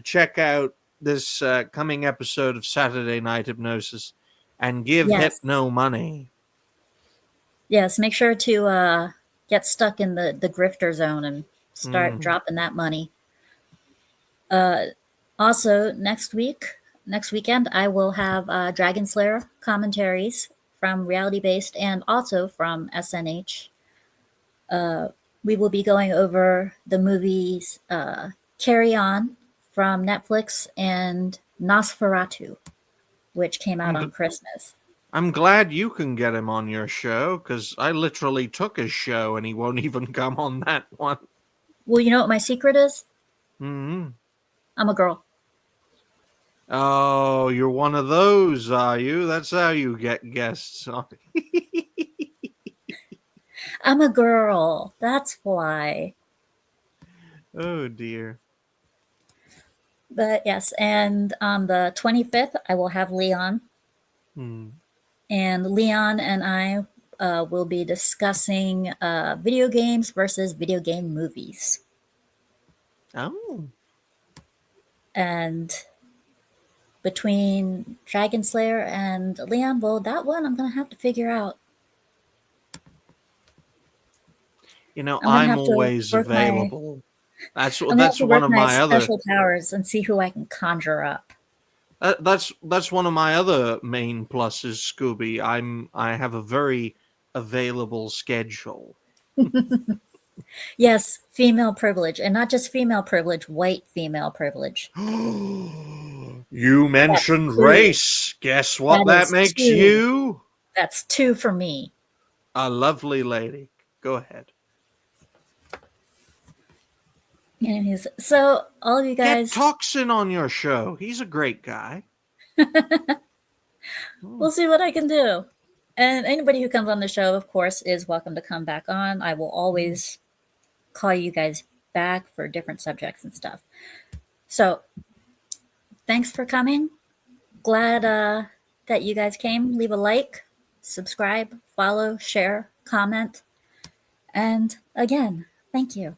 check out this coming episode of Saturday Night Hypnosis and give Hypno money. Yes, make sure to get stuck in the grifter zone and start dropping that money. Also, next weekend, I will have Dragon Slayer commentaries from Reality Based and also from SNH. We will be going over the movies Carry On from Netflix and Nosferatu, which came out on Christmas. I'm glad you can get him on your show, because I literally took his show and he won't even come on that one. Well, you know what my secret is? Mm-hmm. I'm a girl. Oh, you're one of those, are you? That's how you get guests on. I'm a girl. That's why. Oh, dear. But yes, and on the 25th, I will have Leon. And Leon and I will be discussing video games versus video game movies. Oh. And between Dragon Slayer and Leon, well, that one I'm going to have to figure out. I'm always available. That's one of my other special powers and see who I can conjure up. That's one of my other main pluses, Scooby. I have a very available schedule. Yes, female privilege, and not just female privilege, white female privilege. You mentioned race. Guess what that makes you? That's 2 for me. A lovely lady. Go ahead. Anyways, so all of you guys... Get Toxin on your show. He's a great guy. We'll see what I can do. And anybody who comes on the show, of course, is welcome to come back on. I will always call you guys back for different subjects and stuff. So, thanks for coming. Glad that you guys came. Leave a like, subscribe, follow, share, comment. And again, thank you.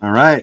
All right.